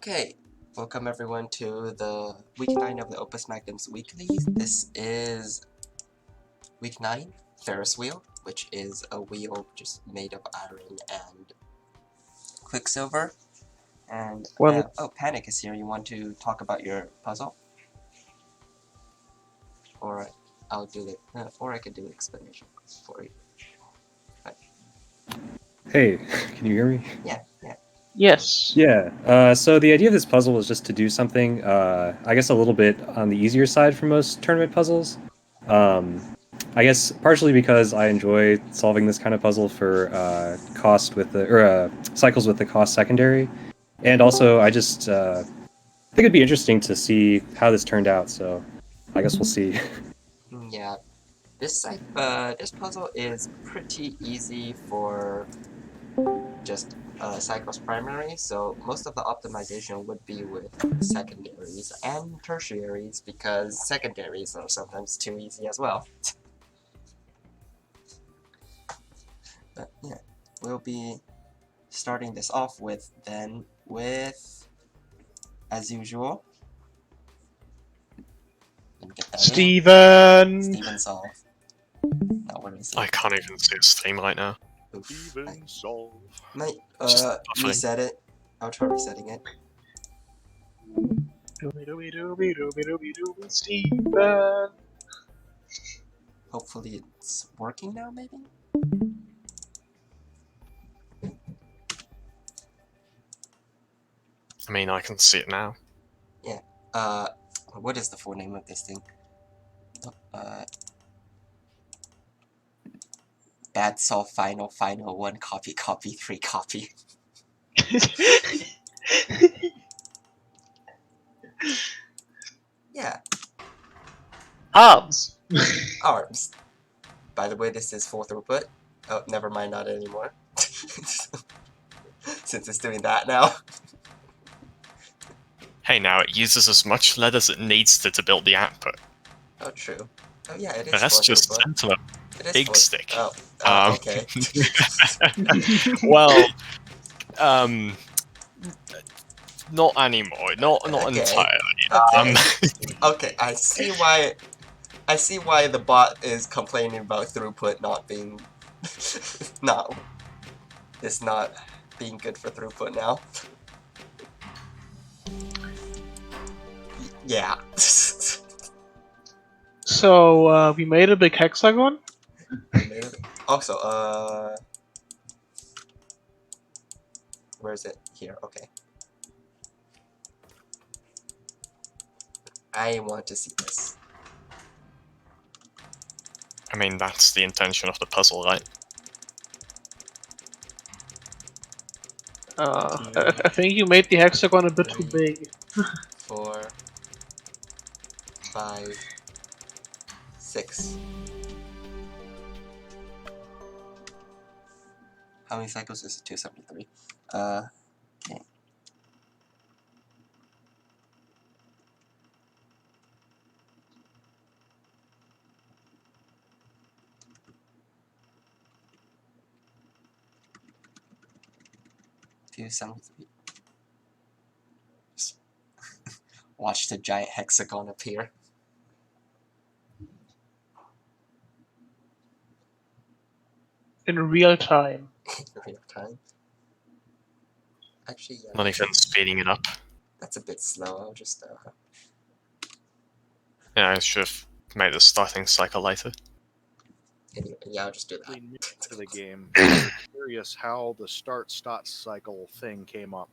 Okay, welcome everyone to the week 9 of the Opus Magnum's Weeklies. This is week 9, Ferrous wheel, which is a wheel just made of iron and quicksilver. And oh, Panic is here. You want to talk about your puzzle? Or I'll do it, or I could do the explanation for you. Right. Hey, can you hear me? Yeah. Yes. Yeah, so the idea of this puzzle is just to do something, I guess a little bit on the easier side for most tournament puzzles. I guess partially because I enjoy solving this kind of puzzle for cycles with the cost secondary. And also, I just think it'd be interesting to see how this turned out, so I guess we'll see. Yeah. This puzzle is pretty easy for just cycles primary, so most of the optimization would be with secondaries and tertiaries, because secondaries are sometimes too easy as well. But yeah, we'll be starting this off with, as usual, Steven solve. Now, what is it? I can't even see his stream right now. Steven solve. Might reset it. I'll try resetting it. Steven. Hopefully it's working now, maybe? I mean, I can see it now. Yeah. What is the full name of this thing? Bad solve final 1 copy 3 copy. Yeah. Arms. Arms. By the way, this is full throughput. Oh, never mind, not anymore. Since it's doing that now. Hey, now it uses as much lead as it needs to build the output. Oh, true. Oh, yeah, it is. That's just throughput. Big stick. Oh, okay. Well, not anymore. Not Okay. entirely. Okay, I see why the bot is complaining about throughput not being not being good for throughput now. Yeah. So, we made a big hexagon? Also, where is it? Here, okay. I want to see this. I mean, that's the intention of the puzzle, right? I think you made the hexagon a bit too big. 4, 5, 6. How many cycles is it? 273. Okay. Watch the giant hexagon appear. In real time. Real time. Actually, yeah. Not even speeding it up. That's a bit slow. I'll just Yeah, I should have made the starting cycle later. anyway, yeah, I'll just do that. New to the game. I'm curious how the start-stop cycle thing came up.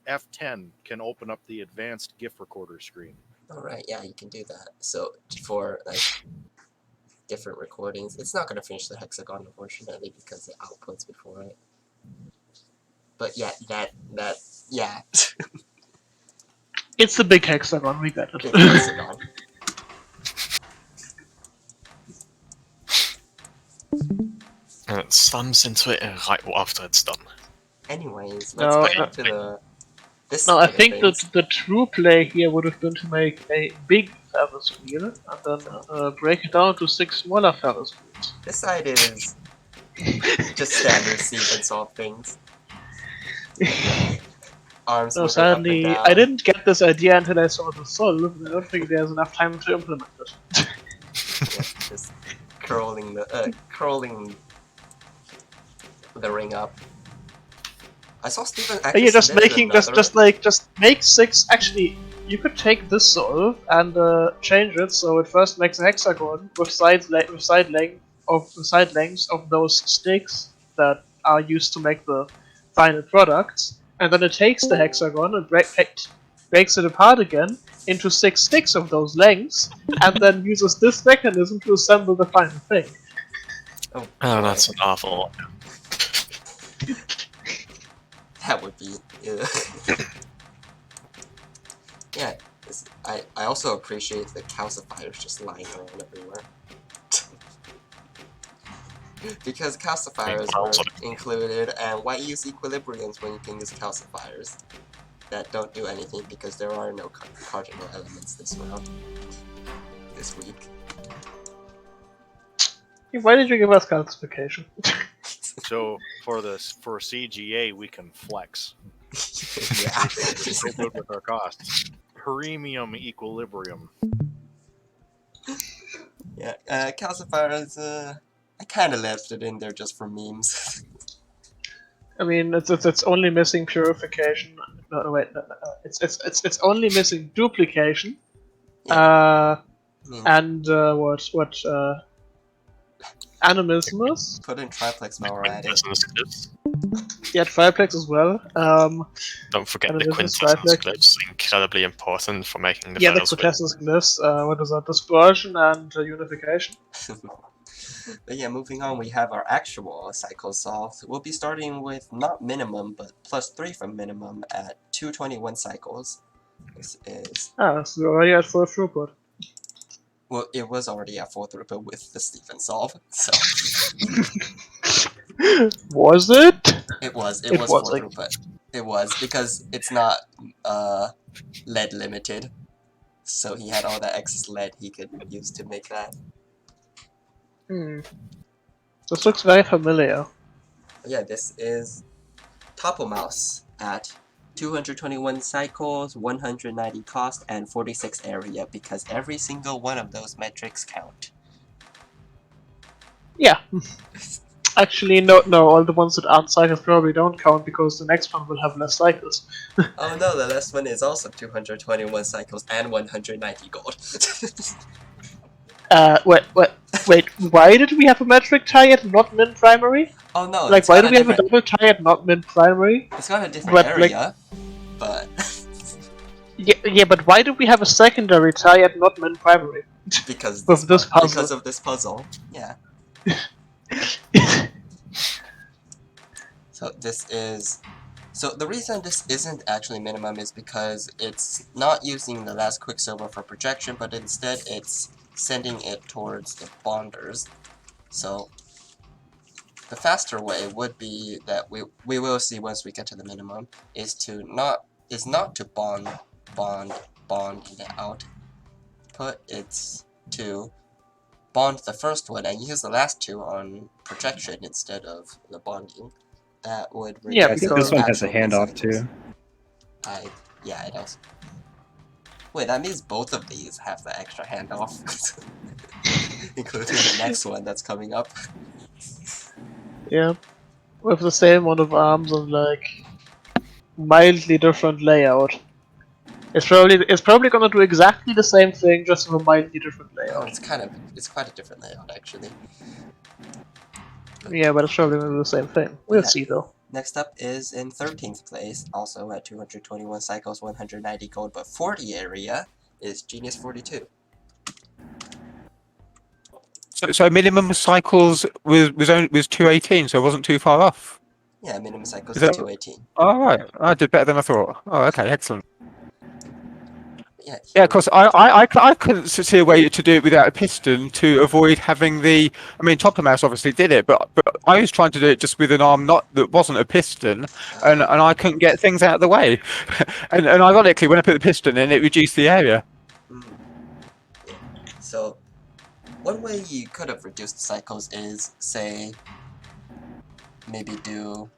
F10 can open up the advanced GIF recorder screen. Alright, yeah, you can do that. So, for, like, different recordings, it's not going to finish the hexagon, unfortunately, because it outputs before it. But yeah, yeah. It's a big hexagon, we got it. Big hexagon. And it slams into it right after it's done. Anyways, let's get into I think that the true play here would have been to make a big Ferrous wheel and then break it down to 6 smaller Ferrous wheels. This side is just standard Steven solve things. arms No, moving up and sadly, down. I didn't get this idea until I saw the solve, and I don't think there's enough time to implement it. Yeah, just curling the ring up. I saw Steven But actually yeah, just submitted making another. just make 6. Actually, you could take this solve and change it so it first makes a hexagon with side lengths of those sticks that are used to make the final products, and then it takes the hexagon and breaks it apart again into 6 sticks of those lengths, and then uses this mechanism to assemble the final thing. Oh, Oh, boy. that's an awful. That would be. Yeah, I also appreciate the calcifiers just lying around everywhere. Because calcifiers were included, and why use equilibriums when you can use calcifiers that don't do anything because there are no cardinal elements this round, this week. Why did you give us calcification? So for CGA, we can flex. Yeah. We're so good with our costs. Premium equilibrium. Yeah, calcifiers, I kind of left it in there just for memes. I mean, it's only missing purification. No, wait, no. It's only missing duplication. Yeah. Mm. And what animismus? Put in triplex while we're at it. Yeah, triplex as well. Don't forget the animismus, quintessence triplex. glyphs, incredibly important for making the Yeah, the Ferrous wheel. quintessence glyphs. What is that? Dispersion and unification. But yeah, moving on, we have our actual cycle solved. We'll be starting with not minimum, but +3 from minimum at 221 cycles. This is... So we're already at full throughput. Well, it was already at full throughput with the Stephen solve, so... Was it? It was It full wasn't. throughput. It was, because it's not, lead limited. So he had all that excess lead he could use to make that. This looks very familiar. But yeah, this is Topo Mouse at 221 cycles, 190 cost, and 46 area, because every single one of those metrics count. Yeah. Actually, no, all the ones that aren't cycles probably don't count because the next one will have less cycles. Oh no, the last one is also 221 cycles and 190 gold. Wait, why did we have a metric tie at not min primary? Oh no, Like, why do we have a double tie at not min primary? It's got a different area, but... Yeah, but why do we have a secondary tie at not min primary? Because of this puzzle. Because of this puzzle, yeah. So this is... So the reason this isn't actually minimum is because it's not using the last quicksilver for projection, but instead it's sending it towards the bonders. So the faster way would be that we will see once we get to the minimum is not to bond the output. It's to bond the first one and use the last two on projection instead of the bonding. That would Yeah, I think this one has a handoff too. Yeah, it does. Wait, that means both of these have the extra handoff, including the next one that's coming up. Yeah, with the same amount of arms and like mildly different layout. It's probably gonna do exactly the same thing, just with a mildly different layout. It's quite a different layout actually. Yeah, but it's probably gonna do the same thing. We'll see though. Next up is in 13th place, also at 221 cycles, 190 gold, but 40 area, is Genius 42. So minimum cycles was 218, so it wasn't too far off. Yeah, minimum cycles is 218. Oh right, I did better than I thought. Oh, okay, excellent. Yeah, because I couldn't see a way to do it without a piston to avoid having the. I mean, Topper Mouse obviously did it, but I was trying to do it just with an arm that wasn't a piston, and I couldn't get things out of the way. and ironically, when I put the piston in, it reduced the area. Yeah. So, one way you could have reduced the cycles is, say, maybe do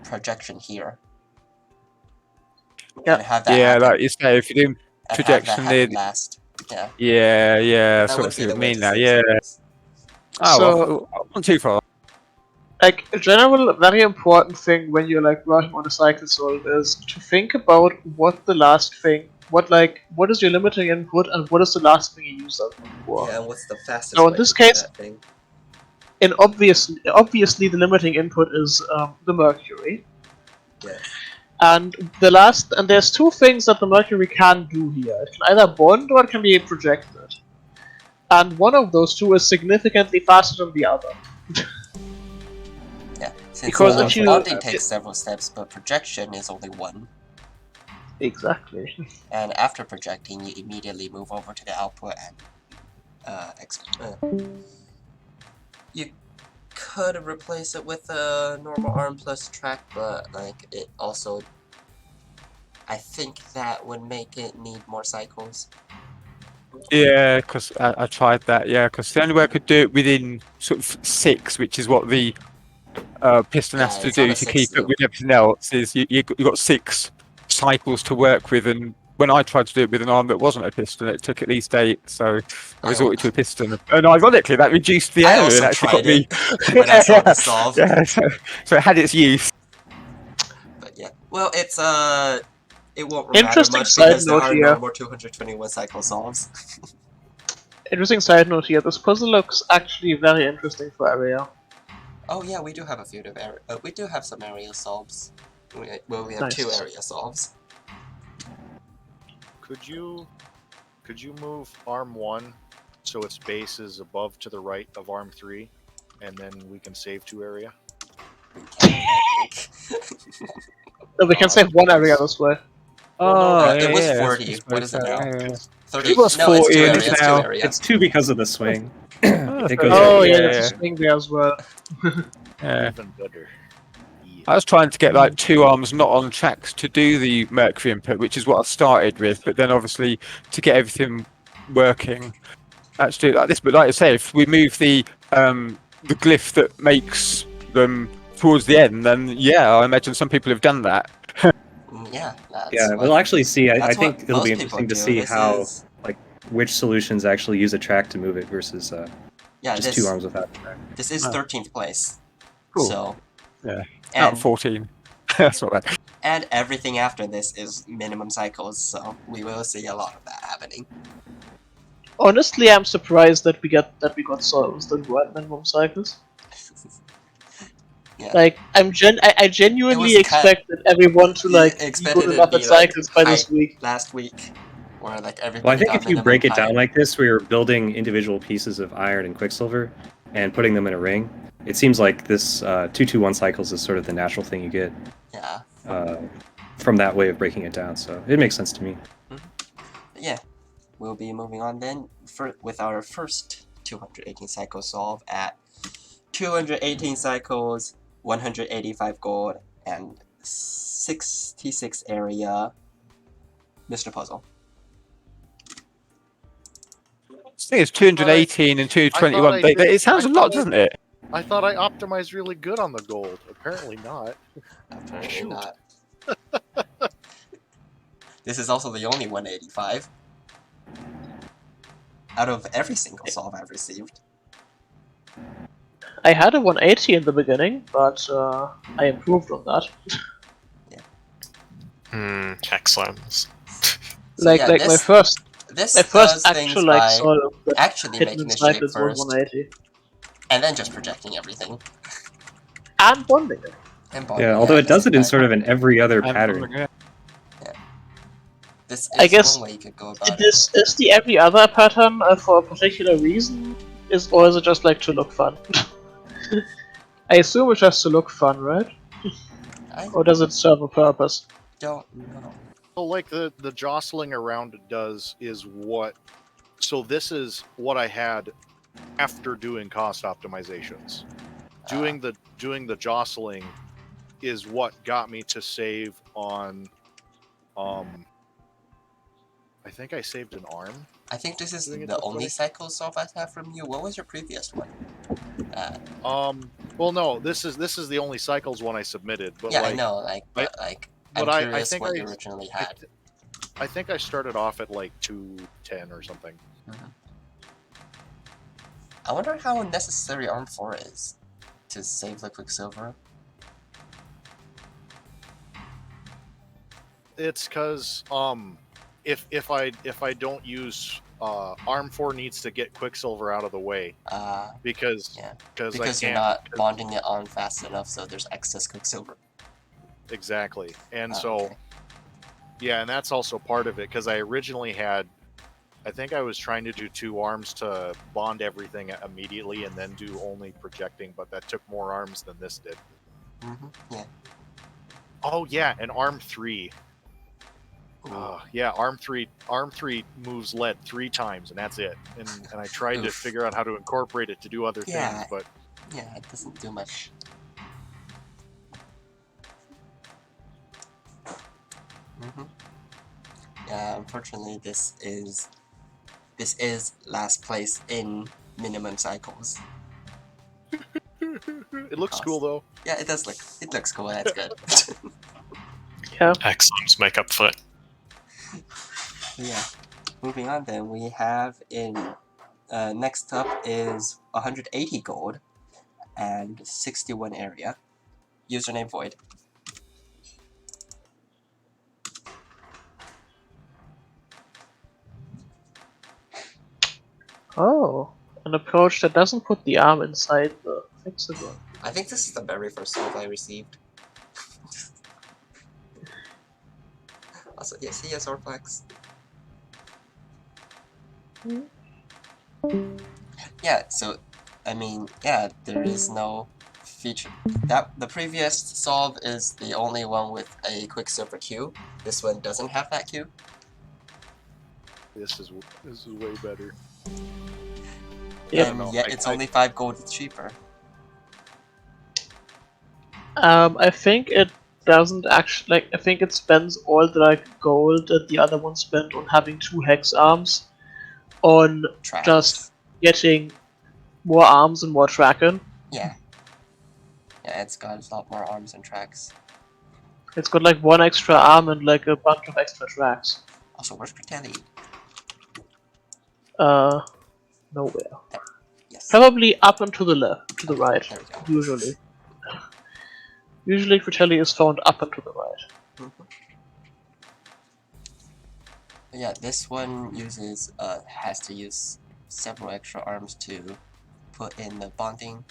projection here. Yeah. And have that Yeah, happen, like you say, if you do and have that projection near. happen last. Yeah, Yeah, that sort would of be see the what I way mean to now. save Yeah. cycles. Oh, So- well, not too far. Like a general, very important thing when you're like working on a cycle solve is to think about what the last thing, what is your limiting input, and what is the last thing you use that for. Yeah, and what's the fastest So in way this to do case, that thing? in obviously the limiting input is the mercury, Yes. and there's two things that the mercury can do here. It can either bond or it can be projected, and one of those two is significantly faster than the other. Yeah, since Because if you- bonding takes several steps, but projection is only one. Exactly. And after projecting, you immediately move over to the output and you could replace it with a normal arm plus track, but like it also, I think that would make it need more cycles. Yeah, because I tried that. Yeah, because the only way I could do it within sort of 6, which is what the piston Yeah, has to it's on do a to 6 keep it loop. with everything else, is you got 6 cycles to work with, and when I tried to do it with an arm that wasn't a piston, it took at least 8. So I resorted to a piston, and ironically, that reduced the I area also and actually got tried me. it when I saw the solve. Yeah, so it had its use. But yeah, well, it's it won't matter Interesting much side because there note are here. no more 221 cycle solves. Interesting side note here. This puzzle looks actually very interesting for area. Oh yeah, we do have a few of we do have some area solves. Well, we have Nice. 2 area solves. Could you move arm 1 so its base is above to the right of arm 3, and then we can save 2 area? We can, I think. No, we can save one area this way. Oh, it was yeah, 40. I What is it suppose now? so, yeah. 30. It was no, it's 40 2 and area. it's It's 2 now- area. It's 2 because of the swing. It goes Oh right. yeah, Yeah. there's a swing there as well. Yeah. Even better. Yeah. I was trying to get like 2 arms not on tracks to do the mercury input, which is what I started with. But then obviously to get everything working, I had to do it like this. But like I say, if we move the glyph that makes them towards the end, then yeah, I imagine some people have done that. Yeah, that's Yeah, what, we'll actually see. I that's think what it'll be most people interesting to do. see This how is, which solutions actually use a track to move it versus yeah, just 2 arms without a track. This is Oh. 13th place. Cool. So, Yeah. and 14. That's not bad. and everything after this is minimum cycles. So we will see a lot of that happening. Honestly, I'm surprised that we got solves that were at minimum cycles. Yeah. Like I genuinely It was cut. expected everyone to like be Expected good it enough to at be, like, cycles by this week. Last week, or like everything. Well, I think got if you minimum break it time. down like this, where you're building individual pieces of iron and quicksilver and putting them in a ring, it seems like this 2-2-1 cycles is sort of the natural thing you get Yeah. from that way of breaking it down. So it makes sense to me. Yeah, we'll be moving on then with our first 218 cycle solve at 218 cycles, 185 gold, and 66 area. Mr. Puzzle. I think it's 218 and 221. I did- It sounds I a lot, thought I- doesn't it? I thought I optimized really good on the gold. Apparently not. Apparently Shoot. not. This is also the only 185 out of every single solve I've received. I had a 180 in the beginning, but I improved on that. Excellent. So Like yeah, my this first does actual things like by solve that actually hit making in the shape cycles was first, 180 and then just projecting everything. and bonding it. And bonding Yeah, although at it the does same it in time. sort of in every other And- pattern. yeah. This is I guess one way you could go about it. This is the every other pattern for a particular reason, or is it just like to look fun? I assume it's just to look fun, right? I Or does it serve a purpose? don't know. So like the jostling around it does is what. So this is what I had after doing cost optimizations. Doing the jostling is what got me to save on. I think I saved an arm. I think this is Doing it the this only way? cycle solve I have from you. What was your previous one? Well, no, this is the only cycles one I submitted. But Yeah, like, I know, like, but like, I'm But I curious think what you originally had. I think I started off at like 210 or something. I wonder how necessary Arm 4 is to save the Quicksilver. It's because if I don't use Arm 4 needs to get Quicksilver out of the way because Yeah. because Because you're not bonding it on fast enough, so there's excess Quicksilver. exactly, and Okay. yeah, and that's also part of it because I originally had. I think I was trying to do 2 arms to bond everything immediately and then do only projecting, but that took more arms than this did. Yeah. Oh yeah, and arm 3. Yeah, arm 3 moves lead 3 times and that's it. And I tried to Oof. figure out how to incorporate it to do other Yeah. things, but Yeah, it doesn't do much. Yeah, unfortunately, this is last place in minimum cycles. it looks cool though. Yeah, it does look. It looks cool. That's good. Yeah. X-arms make up for it. Yeah. Moving on, then we have in next up is 180 gold and 61 area. Username void. Oh, an approach that doesn't put the arm inside the hexagon. I think this is the very first solve I received. Also, yes, he has Orplex. Yeah, so, I mean, yeah, there is no feature. The previous solve is the only one with a Quicksilver Q. This one doesn't have that Q. This is way better. Yep. And yet it's only 5 gold cheaper. I think it doesn't actually, I think it spends all the gold that the other one spent on having 2 hex arms on Tracks. just getting more arms and more tracking. Yeah. Yeah, it's got a lot more arms and tracks. It's got like 1 extra arm and like a bunch of extra tracks. Also, where's Fratelli? Nowhere. There. Yes. Probably up and to the left, to the right, There we go. usually. Usually Fratelli is found up and to the right. Yeah, this one uses has to use several extra arms to put in the bonding.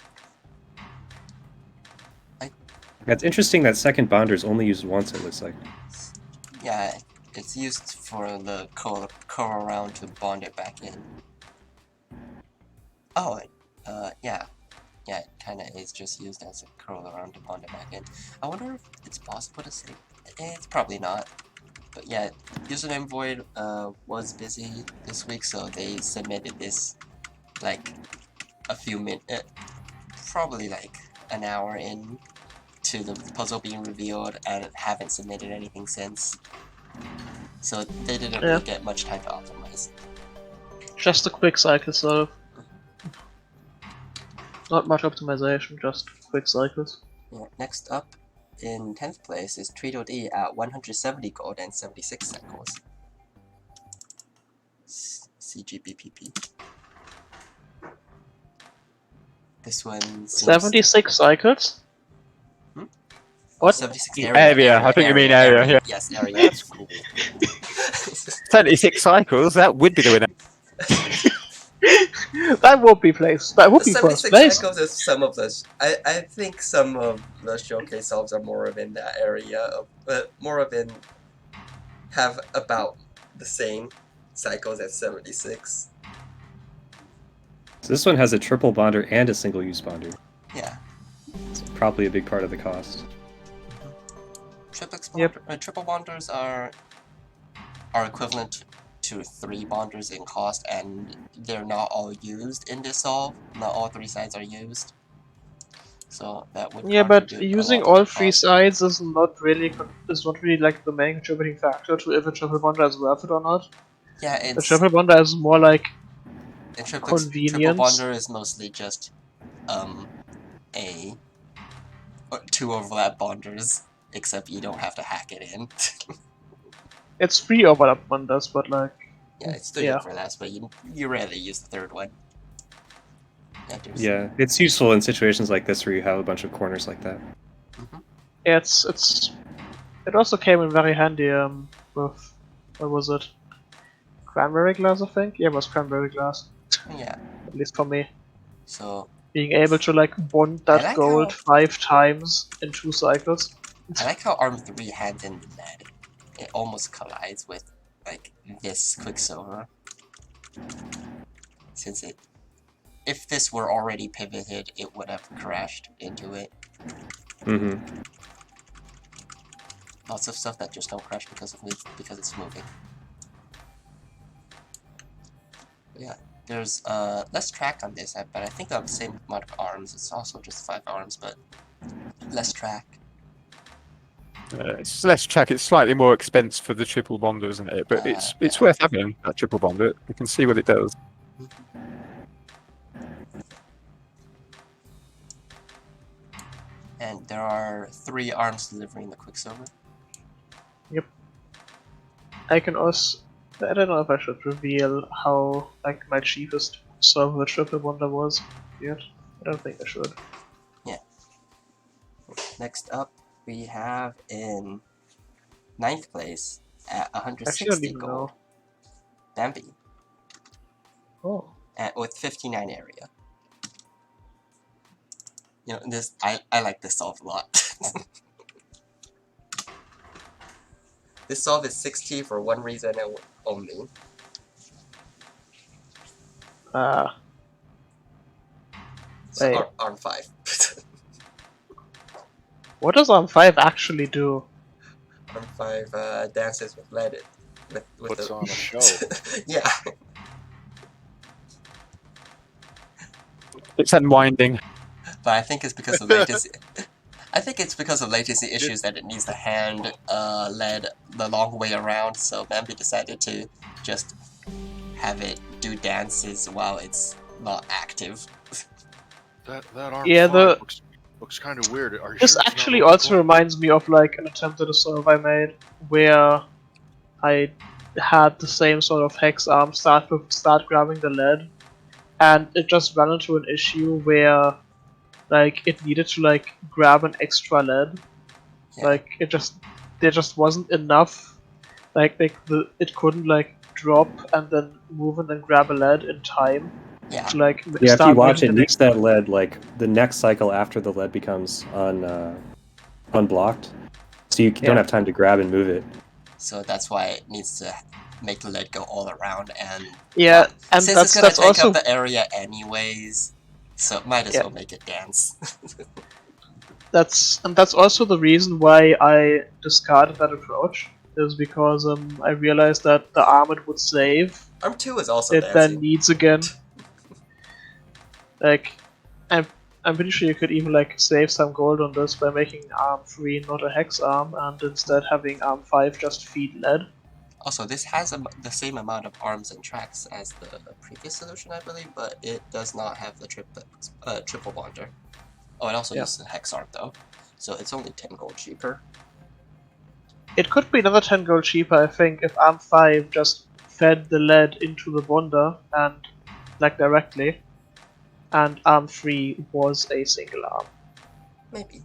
It's interesting that second bonder is only used once, it looks like. Yeah, it's used for the curl around to bond it back in. Oh, yeah. Yeah, it kinda is just used as a curl around to bond it back in. I wonder if it's possible to say. It's probably not. But yeah, username void was busy this week, so they submitted this like a few minutes, probably like an hour in to the puzzle being revealed, and haven't submitted anything since. So they didn't really get much time to optimize. Just a quick cycle, sort of. Not much optimization, just quick cycles. Yeah, next up, in 10th place is Tweedledee at 170 gold and 76 cycles. CGBPP. This one seems... 76 cycles? Hmm? What? 76 Area, I think you mean area, yeah. Yes, area. That's cool. 76 cycles, that would be the winner. That would be place. That would be first 76 place. cycles is some of the... I think some of the showcase solves are more of in that area, more of in... have about the same cycles as 76. So this one has a triple bonder and a single-use bonder. Yeah. It's probably a big part of the cost. Triple bonders are equivalent to 3 bonders in cost, and they're not all used in this solve. Not all 3 sides are used. So that would But contribute a using lot to all the 3 cost. sides is not really like the main contributing factor to if a triple bonder is worth it or not. Yeah, The it's... triple bonder is more like A triple convenience. bonder is mostly just 2 overlap bonders except you don't have to hack it in. It's free overlap wonders, but like, Yeah, it's still Yeah. good for that, but you rarely use the third one. Yeah, there's, Yeah, it's useful in situations like this where you have a bunch of corners like that. yeah, it also came in very handy with what was it? Cranberry glass, I think. Yeah, it was cranberry glass. yeah. At least for me, So being able to like bond that like gold how- 5 times in 2 cycles. I like how Arm 3 hands in lead. It almost collides with like this Quicksilver. Since if this were already pivoted, it would have crashed into it. Mm-hmm. Lots of stuff that just don't crash because it's moving. But yeah, there's less track on this, but I think they have the same amount of arms. It's also just 5 arms, but less track. It's less track. It's slightly more expense for the triple bonder, isn't it? But it's Yeah. worth having that triple bonder. You can see what it does. And there are 3 arms delivering the Quicksilver. I can also. I don't know if I should reveal how like my cheapest server with triple wonder was yet. I don't think I should. Next up, we have in 9th place at Actually, I don't 160 even gold, know. Bambi, Oh, with 59 area. You know, this I like this solve a lot. This solve is 60 for one reason only. So Wait. arm 5. what does Arm 5 actually do? Arm 5 dances with lead. With Puts the... on a show. Yeah. It's unwinding. But I think it's because of latency. I think it's because of latency issues that it needs to hand lead the long way around. So Bambi decided to just have it do dances while it's not active. That arm Yeah, 5 looks kind of weird. Are you This sure it's not actually also overclocked? reminds me of like an attempt at a serve I made where I had the same sort of hex arm start grabbing the lead, and it just ran into an issue where like it needed to like grab an extra lead. Yeah. Like there just wasn't enough. Like it couldn't like drop and then move and then grab a lead in time Yeah. to like Yeah, if you start watch making it, the needs that lead like the next cycle after the lead becomes unblocked, so you don't Yeah. have time to grab and move it. So that's why it needs to make the lead go all around, and Yeah, and since that's it's gonna take also up the area anyways, so might as Yeah. well make it dance. that's also the reason why I discarded that approach, is because I realized that the arm it would save Arm 2 is also it dancing. then needs again. Like I'm pretty sure you could even like save some gold on this by making arm 3 not a hex arm and instead having arm 5 just feed lead. Also, this has the same amount of arms and tracks as the previous solution, I believe, but it does not have the triple bonder. Oh, it also Yeah. uses the hex arm though, so it's only 10 gold cheaper. It could be another 10 gold cheaper, I think, if arm 5 just fed the lead into the bonder and like directly, and arm 3 was a single arm. Maybe.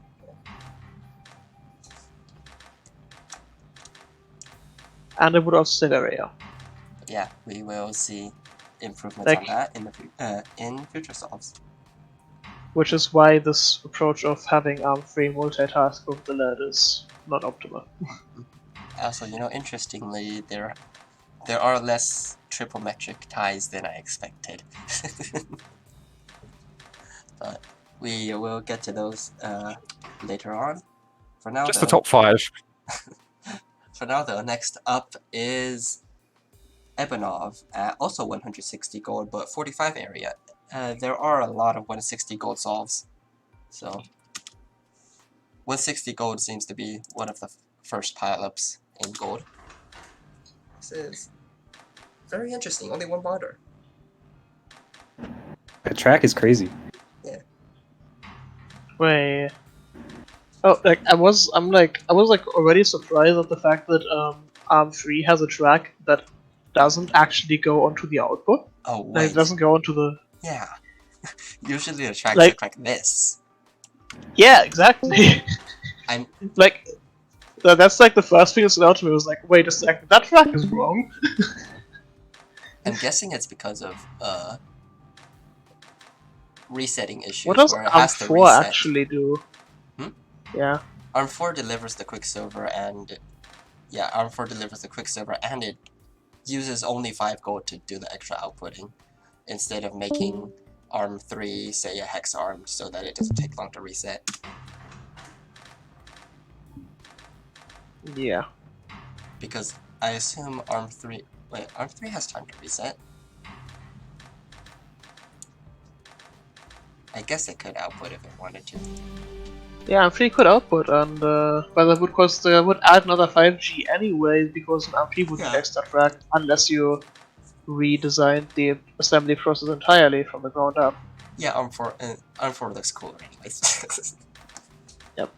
And it would also save area. Yeah, we will see improvements Like- on that in future solves. Which is why this approach of having arm 3 multitask with the lead is not optimal. Also, you know, interestingly, there are less triple metric ties than I expected. But we will get to those later on. For now, Just though, the top 5. next up is Ebonov at also 160 gold, but 45 area. There are a lot of 160 gold solves, so 160 gold seems to be one of the first pile-ups in gold. This is very interesting. Only one bonder. That track is crazy. Wait. Oh, like I was already surprised at the fact that Arm 3 has a track that doesn't actually go onto the output. Oh Like wait, it doesn't go onto the yeah. Usually the tracks like look like this. yeah, exactly. I'm Like that's like the first thing that stood out to me was like, wait a second, that track is wrong. guessing it's because of resetting What issues does where it Arm has to 4 reset. actually do? Hmm? Yeah. ARM 4 delivers the Quicksilver and yeah, ARM 4 delivers the Quicksilver and it uses only 5 gold to do the extra outputting instead of making ARM 3 say a hex ARM so that it doesn't take long to reset. Yeah. Because I assume ARM 3 wait, ARM 3 has time to reset. I guess it could output if it wanted to. Yeah, I'm pretty good output, and but that would cost would add another 5G anyway because an RP wouldn't Yeah. fix that track unless you redesigned the assembly process entirely from the ground up. Yeah, ARM 4 looks cooler anyways. Yep.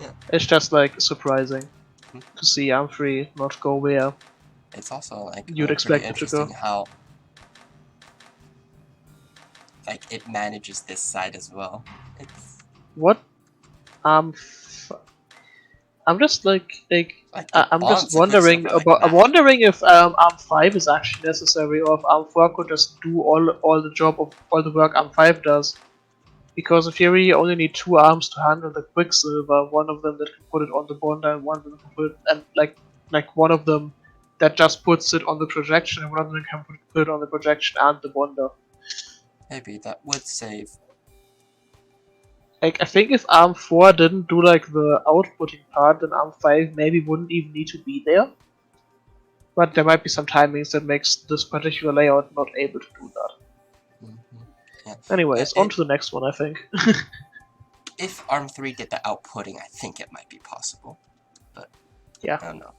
Yeah. It's just like surprising Hmm. to see ARM3 not go where It's also like you'd pretty expect it to go. interesting how like it manages this side as well. It's What? Um, I'm just like like I'm just wondering about. I'm wondering if ARM5 is actually necessary, or if ARM4 could just do all the job of all the work ARM5 does. Because in theory, you only need 2 arms to handle the Quicksilver. One of them that can put it on the bonder, and one of them can put it, and like one of them that just puts it on the projection, and one of them can put it on the projection and the bonder. maybe that would save. Like I think if Arm 4 didn't do like the outputting part, then Arm 5 maybe wouldn't even need to be there. But there might be some timings that makes this particular layout not able to do that. Yeah. Anyways, on to the next one, I think. If ARM 3 did the outputting, I think it might be possible. But Yeah. I don't know.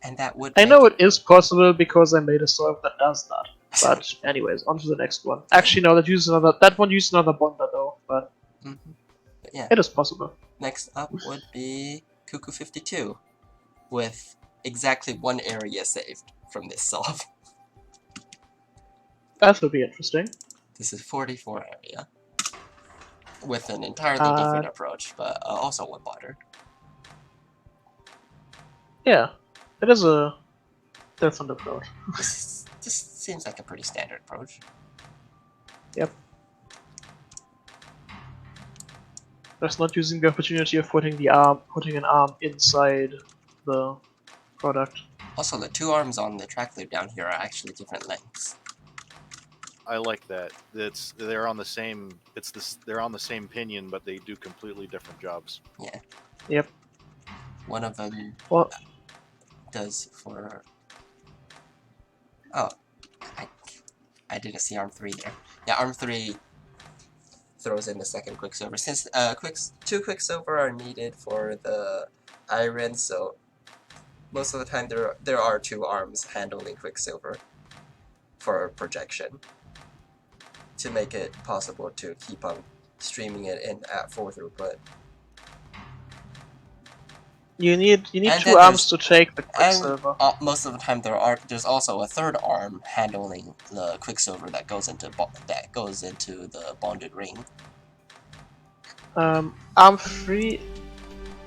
And that would I know it is possible because I made a server that does that. But anyways, on to the next one. Actually, no, that one uses another bonder though, but yeah. it is possible. Next up would be Cuckoo 52, with exactly one area saved from this solve. That would be interesting. This is 44 area, with an entirely different approach, but also one border. Yeah, it is a different approach. This seems like a pretty standard approach. Yep. Just not using the opportunity of putting an arm inside the product. Also, the 2 arms on the track loop down here are actually different lengths. I like that. They're on the same. They're on the same pinion, but they do completely different jobs. Yeah. Yep. One of them does for. Oh, I didn't see ARM 3 there. Yeah, ARM 3 throws in the second Quicksilver. Since 2 Quicksilver are needed for the iron, so most of the time there are 2 arms handling Quicksilver for projection to make it possible to keep on streaming it in at full throughput. You need And 2 arms to take the Quicksilver. And most of the time there's also a third arm handling the Quicksilver that goes into the bonded ring. Arm 3.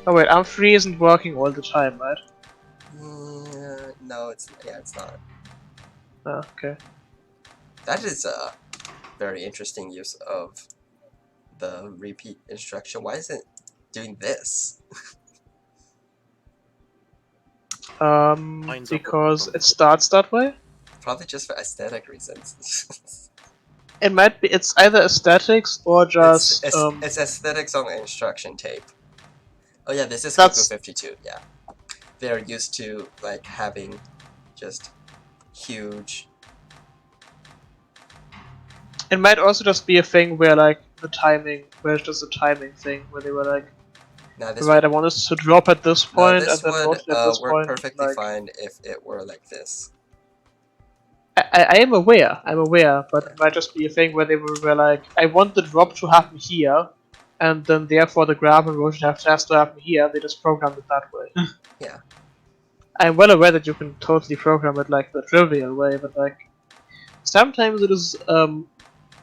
Oh wait, Arm 3 isn't working all the time, right? No, it's not. Oh, okay. That is a very interesting use of the repeat instruction. Why is it doing this? Because it starts that way. Probably just for aesthetic reasons. It might be. It's either aesthetics or just. It's aesthetics on the instruction tape. Oh yeah, this is Cuckoo 52. Yeah, they're used to like having just huge. It might also just be a thing where like where it's just a timing thing where they were like, right, I want us to drop at this point and then rotate at this work point. perfectly like, fine if it were like this. I am aware, but it might just be a thing where they were like, I want the drop to happen here, and then therefore the grab erosion has to happen here. They just programmed it that way. Yeah. I'm well aware that you can totally program it like the trivial way, but like sometimes it is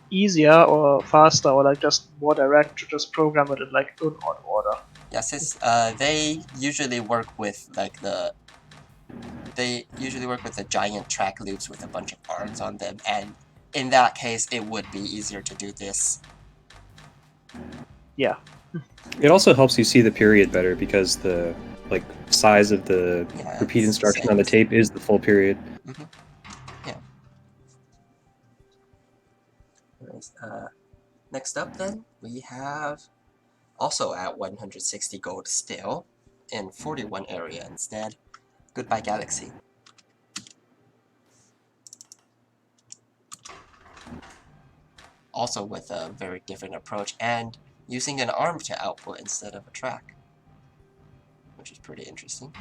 easier or faster or like just more direct to just program it in like an odd order. Yeah, since they usually work with like the giant track loops with a bunch of arms on them, and in that case, it would be easier to do this. Yeah. It also helps you see the period better because the size of the Yeah, repeat it's instruction same. on the tape is the full period. Yeah. Anyways, next up then, we have also at 160 gold still, in 41 area instead, Goodbye Galaxy. Also with a very different approach, and using an arm to output instead of a track, which is pretty interesting.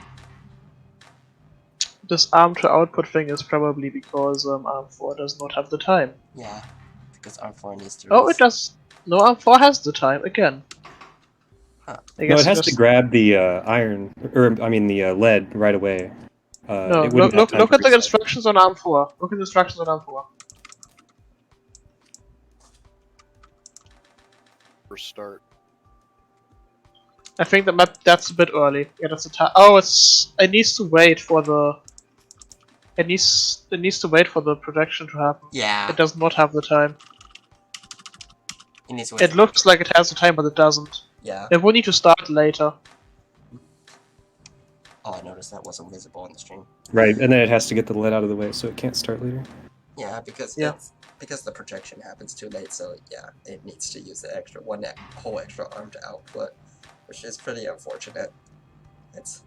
This ARM to output thing is probably because ARM4 does not have the time. Yeah, because ARM4 needs to... Oh, it does. No, ARM4 has the time again. Huh. I No, guess it has to grab the iron, or I mean the lead right away. No, it wouldn't have time look to at the reset. instructions on ARM4. Look at the instructions on ARM4. First start. I think that's a bit early. Yeah, that's the time. Oh, it needs to wait for the. It needs to wait for the projection to happen. Yeah, It does not have the time. it needs to It looks like it has the time, but it doesn't. Yeah. It will need to start later. Oh, I noticed that wasn't visible on the stream. Right, and then it has to get the lead out of the way, so it can't start later. Yeah, because Yeah. because the projection happens too late, so yeah, it needs to use the whole extra arm to output, which is pretty unfortunate. It's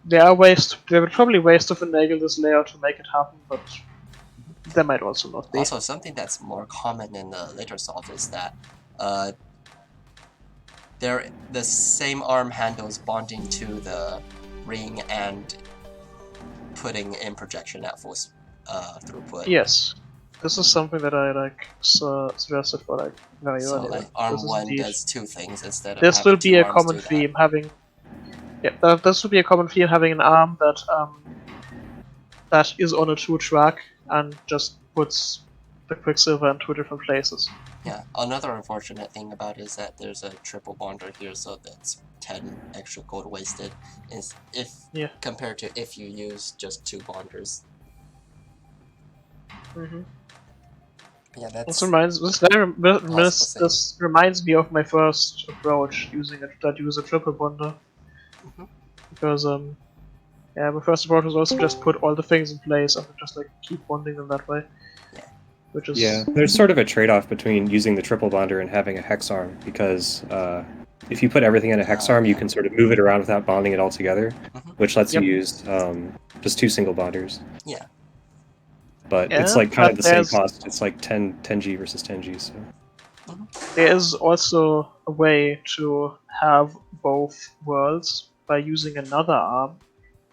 There are ways. There are probably ways to finagle this layout to make it happen, but there might also not be. also something that's more common in the later solve is that the same arm handles bonding to the ring and putting in projection at full throughput. Yes, this is something that I suggested for like very So early. like arm This is 1 indeed- does two things instead of This having will be two a arms common do that. theme having. Yeah, this will be a common theme having an arm that is on a 2-track and just puts the Quicksilver in 2 different places. Yeah, another unfortunate thing about it is that there's a triple bonder here, so that's 10 extra gold wasted. Is if compared to if you use just 2 bonders. Mm-hmm. Yeah, that's. This reminds me of my first approach using a triple bonder. Mm-hmm. Because my first approach was also just put all the things in place and just like keep bonding them that way. Yeah. Which is There's sort of a trade-off between using the triple bonder and having a hex arm, because if you put everything in a hex arm, you can sort of move it around without bonding it all together, which lets you use just 2 single bonders. Yeah. But it's like kind of the same cost. It's like 10G versus 10G. So there is also a way to have both worlds by using another arm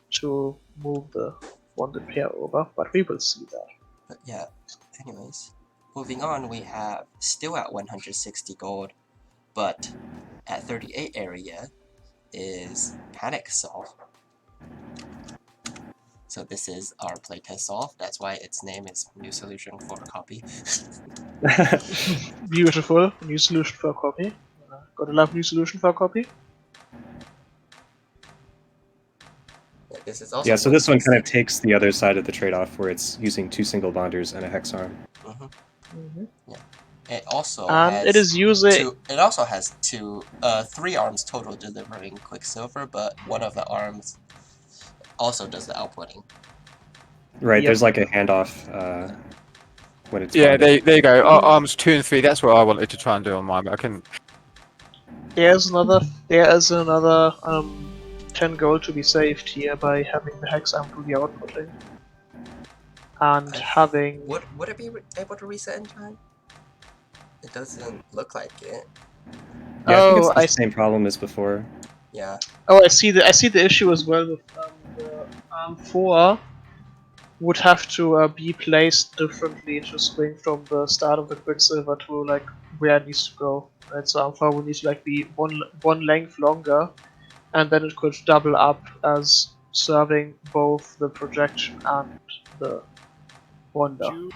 to move the bonded pair over, but we will see that. But yeah, anyways, moving on, we have still at 160 gold, but at 38 area is Panic Solve. So this is our playtest solve, that's why its name is New Solution for Copy. Beautiful, new solution for a copy. Gotta love new solution for a copy. Yeah, this is also so this one kind of takes the other side of the trade-off, where it's using 2 single bonders and a hex arm. Yeah. It also it is using. It also has 3 arms total delivering Quicksilver, but one of the arms also does the outputting. Right, there's like a handoff when it's Yeah, bonded. there you go. Arms 2 and 3. That's what I wanted to try and do on mine, but I couldn't. There is another 10 gold to be saved here by having the hex arm do the outputting. And having... Would it be able to reset in time? It doesn't look like it. Yeah, I think it's the same problem as before. Yeah. Oh, I see the issue as well with the arm 4 would have to be placed differently to swing from the start of the Quicksilver to like where it needs to go. Right, so ARM 4 would need to like be one length longer, and then it could double up as serving both the projection and the wonder. Would you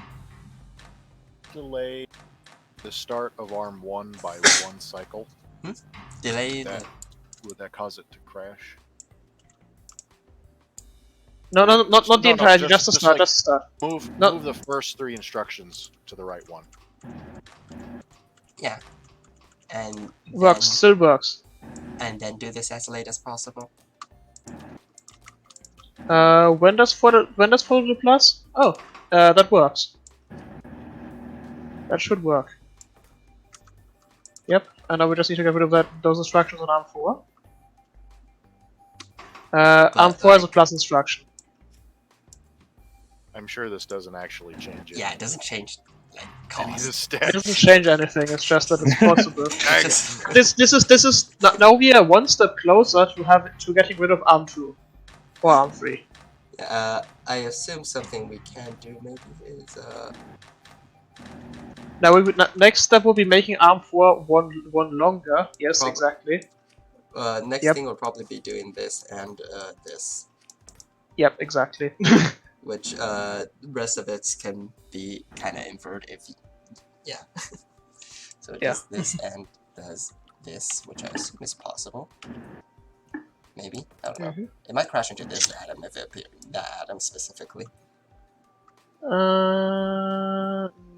delay the start of arm 1 by 1 cycle? Delay That- the... Would that cause it to crash? No, not the No, entirety, just the just start, like- just the start. Move the first 3 instructions to the right one. Yeah. And Works, then, still works. and then do this as late as possible. When does follow the plus? Oh, that works. That should work. Yep, and now we just need to get rid of those instructions on ARM 4. ARM 4 is a plus instruction. I'm sure this doesn't actually change it. Yeah, it doesn't change like Any of the cost. It stats. doesn't change anything, it's just that it's possible. Dang it. Just- this is now we are one step closer to getting rid of ARM 2 or ARM 3. I assume something we can do maybe is Now next step will be making ARM 4 one longer. Yes, Probably. exactly. next Yep. thing will probably be doing this and this, Yep, exactly. which rest of it can be kind of inferred if yeah. So it Yeah. does this and does this, which I assume is possible. Maybe, I don't know. It might crash into this atom if it appears that atom specifically.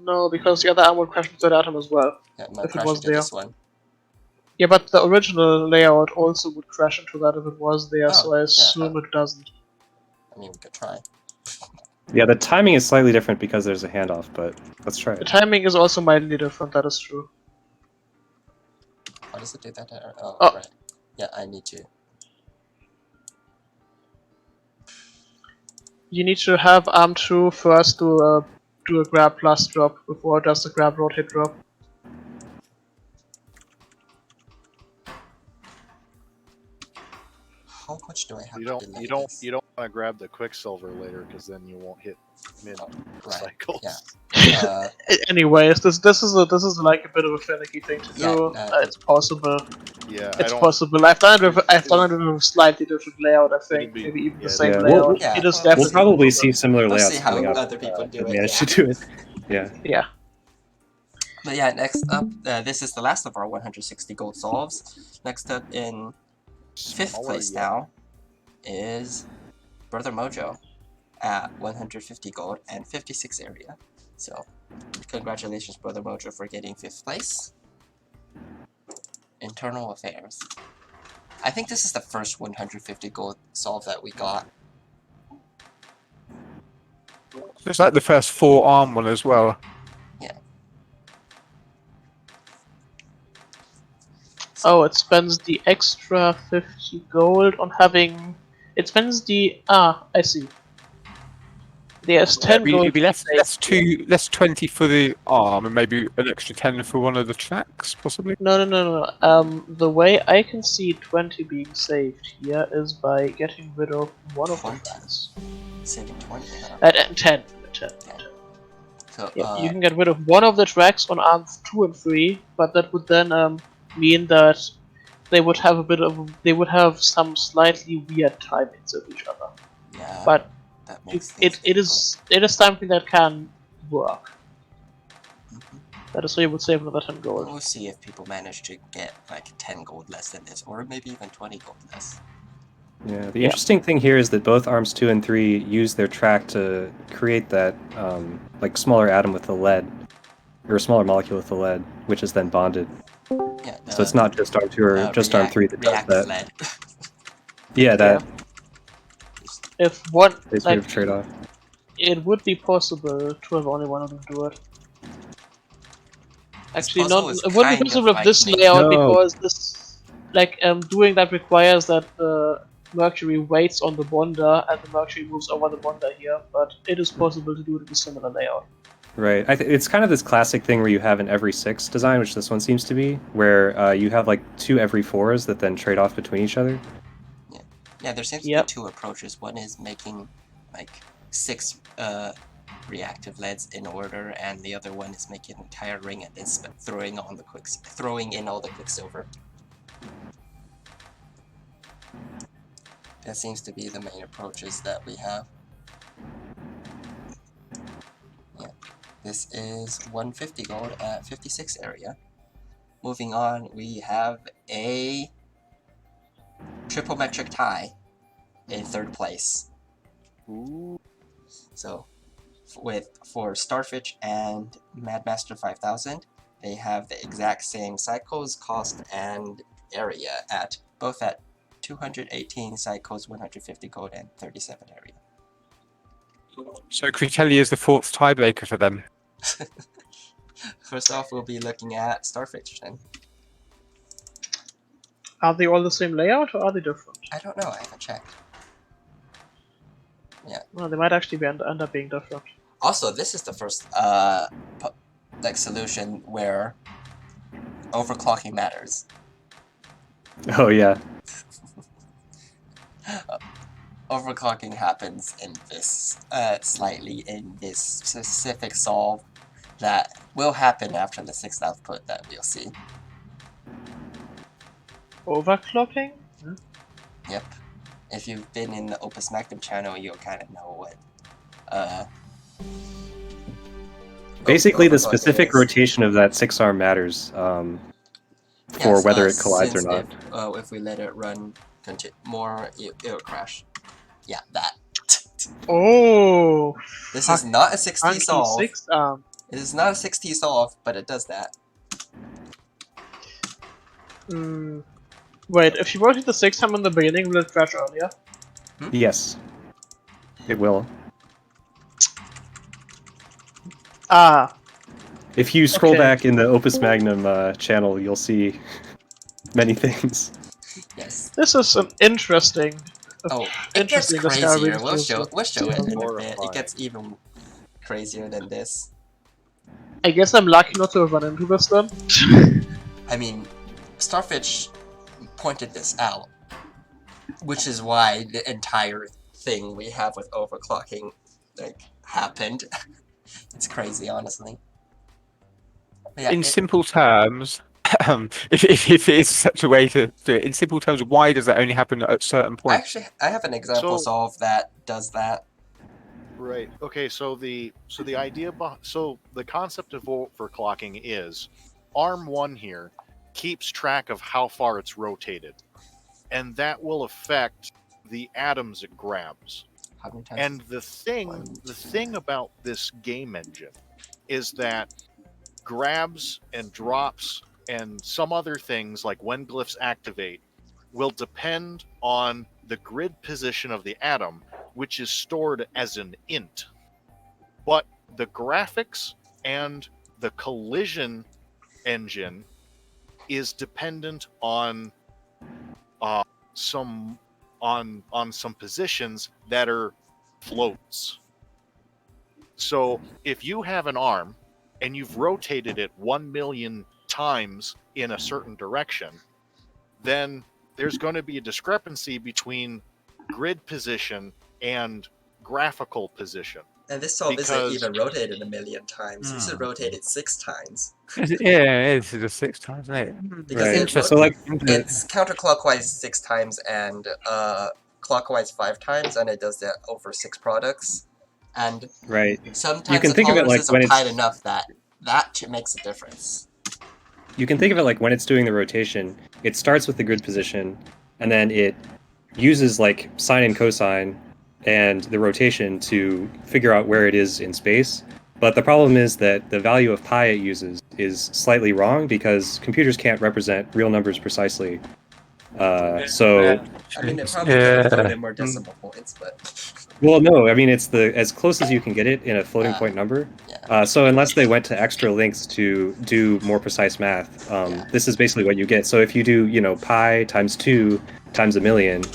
No, because the other arm would crash into that atom as well. Yeah, it might If it crash was into there. this one. Yeah, but the original layout also would crash into that if it was there, Oh, so I yeah, assume it doesn't. I mean, we could try. Yeah, the timing is slightly different because there's a handoff, but let's try The it. timing is also mildly different, that is true. How does it do that? Oh, Oh. right. Yeah, I need to. You need to have arm 2 first do a grab plus drop before it does the grab rotate drop. How much do I have You to don't delay you don't this? you don't want to grab the quicksilver later because then you won't hit mid Oh, right. cycles. Yeah. Anyways, this is like a bit of a finicky thing to Yeah, do. no, It's possible. Yeah, I It's don't. possible. I've done it with a slightly different layout. I think It'll be- maybe even yeah, the same yeah, layout. we'll- yeah, It is well, definitely We'll probably doable. see similar We'll layouts see how coming up. other people do if it, we manage yeah. to do it. Yeah. Yeah. But yeah, next up, this is the last of our 160 gold solves. Next up in 5th Smaller place yet. now is Brother Mojo at 150 gold and 56 area. So, congratulations, Brother Mojo, for getting 5th place. Internal Affairs. I think this is the first 150 gold solve that we got. It's like the first 4 arm one as well. Oh, it spends the extra 50 gold on having. It spends the. I see. There's 10 gold. It'd be less 20 for the arm and maybe an extra 10 for one of the tracks, possibly. No. The way I can see 20 being saved here is by getting rid of one of the 20. tracks. Saving 20. Huh? 10. So, Yeah, you can get rid of one of the tracks on arms 2 and 3, but that would then mean that they would have some slightly weird timings of each other. yeah, But that makes it things is something that can work. difficult. That is why you would save another 10 gold. We'll see if people manage to get like 10 gold less than this, or maybe even 20 gold less. Yeah, the interesting thing here is that both arms 2 and 3 use their track to create that like smaller atom with the lead, or a smaller molecule with the lead, which is then bonded. Yeah, So it's not just arm 2 or just arm 3 that does react that. lead. Yeah, that If one, is sort of like, trade-off. it would be possible to have only one of them do it. Actually, puzzle not. is It wouldn't kind be of possible with like this making- layout No. because this, like, doing that requires that the Mercury waits on the bonder and the Mercury moves over the bonder here. But it is possible to do it in a similar layout. Right. It's kind of this classic thing where you have an every 6 design, which this one seems to be, where you have like 2 every 4s that then trade off between each other. Yeah, there seems to Yep. be 2 approaches. One is making like 6 reactive leads in order, and the other one is making an entire ring and then throwing in all the quicksilver. That seems to be the main approaches that we have. Yeah, this is 150 gold at 56 area. Moving on, we have a triple metric tie in 3rd place. Ooh. So, for Starfish and Madmaster 5000, they have the exact same cycles, cost, and area at both at 218 cycles, 150 gold, and 37 area. So Critelli is the 4th tiebreaker for them. First off, we'll be looking at Starfish then. Are they all the same layout or are they different? I don't know, I haven't checked. Well, they might actually end up being different. Also, this is the first solution where overclocking matters. Oh yeah. Overclocking happens in this slightly in this specific solve that will happen after the 6th output that we'll see. Overclocking? Yep. If you've been in the Opus Magnum channel, you'll kind of know what Basically, the overclocking specific is. rotation of that 6-arm matters for Yes, whether it collides or since not. if we let it run more, it'll crash. Yeah, that. Oh! This is not a 6T solve. 6 It is not a 6T solve, but it does that. Wait, if you rotate the 6 time in the beginning, will it crash earlier? Yes, it will. Ah, If you scroll Okay. back in the Opus Magnum channel, you'll see many things. Yes. this is an interesting. Oh, it gets Interesting crazier. discovery. We'll show it in a bit. It Horrifying. gets even crazier than this. I guess I'm lucky not to have run into this then. I mean, Starfish pointed this out, which is why the entire thing we have with overclocking happened. It's crazy, honestly. But yeah, In simple terms, if it is such a way to do it, in simple terms, why does that only happen at certain points? I have an example So- solve that does that. Right. Okay. So the idea, so the concept of overclocking is, arm 1 here keeps track of how far it's rotated, and that will affect the atoms it grabs. How many times? And the thing about this game engine is that grabs and drops and some other things like when glyphs activate will depend on the grid position of the atom, which is stored as an int. But the graphics and the collision engine is dependent on some positions that are floats. So if you have an arm and you've rotated it 1 million times in a certain direction, then there's going to be a discrepancy between grid position and graphical position. And this solve isn't because- even rotated 1 million times. This is rotated 6 times. Yeah, it's just 6 times, isn't it? Because Right. it So like, It's counterclockwise 6 times and clockwise 5 times, and it does that over 6 products. And right. sometimes You can the think of it like tolerances when are it's- tight enough that makes a difference. You can think of it like when it's doing the rotation, it starts with the grid position, and then it uses like sine and cosine and the rotation to figure out where it is in space. But the problem is that the value of pi it uses is slightly wrong because computers can't represent real numbers precisely. So, I mean, it probably could have thrown Yeah. in more decimal points, but well, no, I mean it's the as close as you can get it in a floating Ah, point number. yeah. So unless they went to extra lengths to do more precise math, Yeah. this is basically what you get. So if you do, pi times 2 times 1,000,000,